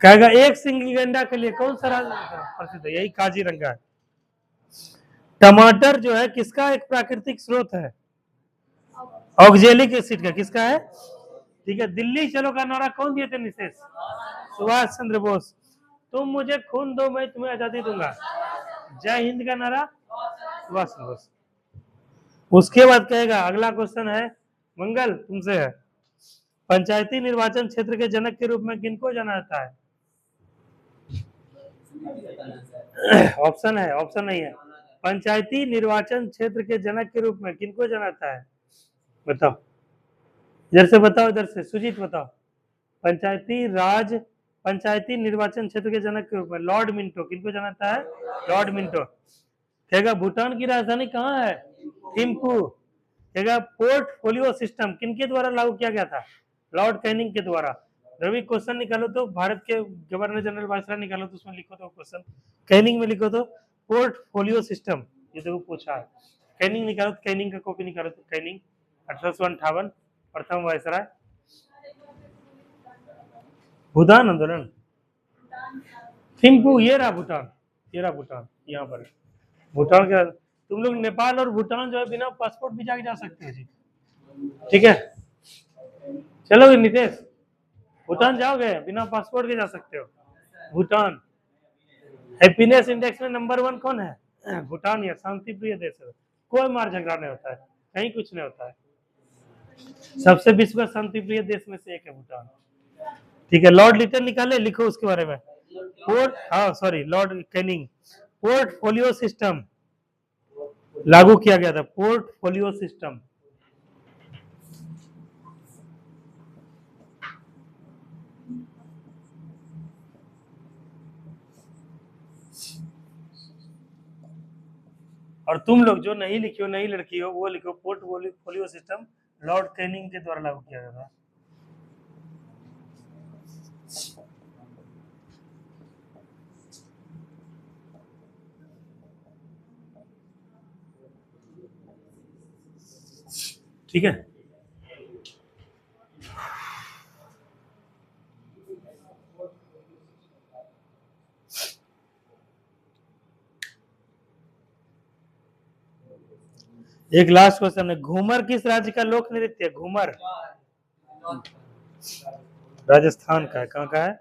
कहेगा एक सिंगल गैंडा के लिए कौन सा राज्य प्रसिद्ध है? यही काजीरंगा है। टमाटर जो है किसका एक प्राकृतिक स्रोत है? ऑक्जेलिक एसिड का। किसका है? ठीक है, दिल्ली चलो का नारा कौन दिए थे? निशेष सुभाष चंद्र बोस। तुम मुझे खून दो मैं तुम्हें आजादी दूंगा, जय हिंद का नारा सुभाष चंद्र बोस। उसके बाद कहेगा, अगला क्वेश्चन है मंगल तुमसे है, पंचायती निर्वाचन क्षेत्र के जनक के रूप में किनको जाना जाता है? ऑप्शन है, ऑप्शन नहीं है। पंचायती निर्वाचन क्षेत्र के जनक के रूप में किनको जाना जाता है? बताओ, इधर से बताओ, इधर से सुजीत बताओ। पंचायती निर्वाचन क्षेत्र के जनक के रूप में लॉर्ड मिंटो। किनको जाना जाता है? Lord Minto. कहेगा भूटान की राजधानी कहाँ है? थिम्पू। कहेगा पोर्टफोलियो सिस्टम किनके द्वारा लागू किया गया था? लॉर्ड कैनिंग के द्वारा। रवि क्वेश्चन निकालो तो, भारत के गवर्नर जनरल वायसराय निकालो तो उसमें लिखो तो क्वेश्चन, कैनिंग में लिखो तो पोर्टफोलियो सिस्टम, ये देखो पूछा है। कैनिंग निकालो तो, कैनिंग का कॉपी निकालो तो, कैनिंग 1858 प्रथम वायसराय। भूटान आंदोलन, थिम्पू, ये रहा भूटान, ये रहा भूटान, यहाँ पर भूटान का। तुम लोग नेपाल और भूटान जो है बिना पासपोर्ट वीजा के जा सकते हो जी। ठीक है, चलोगे नितेश? भूटान जाओगे बिना पासपोर्ट के जा सकते हो। भूटान हैप्पीनेस इंडेक्स में नंबर 1 कौन है? भूटान। या शांति प्रिय देश है, कोई मार झगड़ा नहीं होता है, कहीं कुछ नहीं होता है, सबसे विश्व का शांति प्रिय देश में से एक है भूटान। ठीक है, लॉर्ड लिटन निकाले, लिखो उसके बारे में। हाँ sorry, Lord Canning portfolio system लागू किया गया था, पोर्टफोलियो सिस्टम। और तुम लोग जो नहीं लिखी हो, नई लड़की हो, वो लिखो पोर्टफोलियो सिस्टम लॉर्ड कैनिंग के द्वारा लागू किया गया था। ठीक है, एक लास्ट क्वेश्चन है, घूमर किस राज्य का लोक नृत्य है? घूमर राजस्थान का है। कहाँ का है?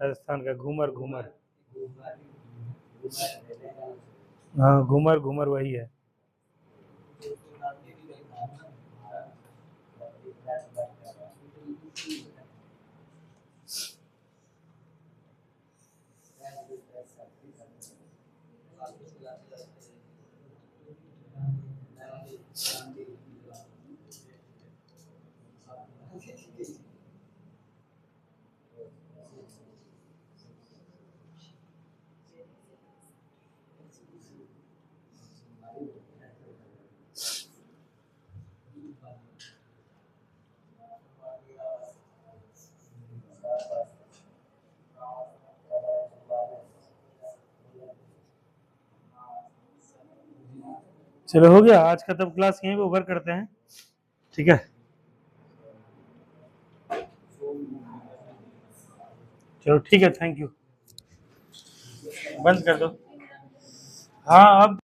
राजस्थान का। घूमर, घूमर, हाँ घूमर, घूमर वही है। चलो हो गया आज का, तब क्लास यहीं पे ओवर करते हैं। ठीक है, चलो ठीक है, थैंक यू, बंद कर दो। हाँ अब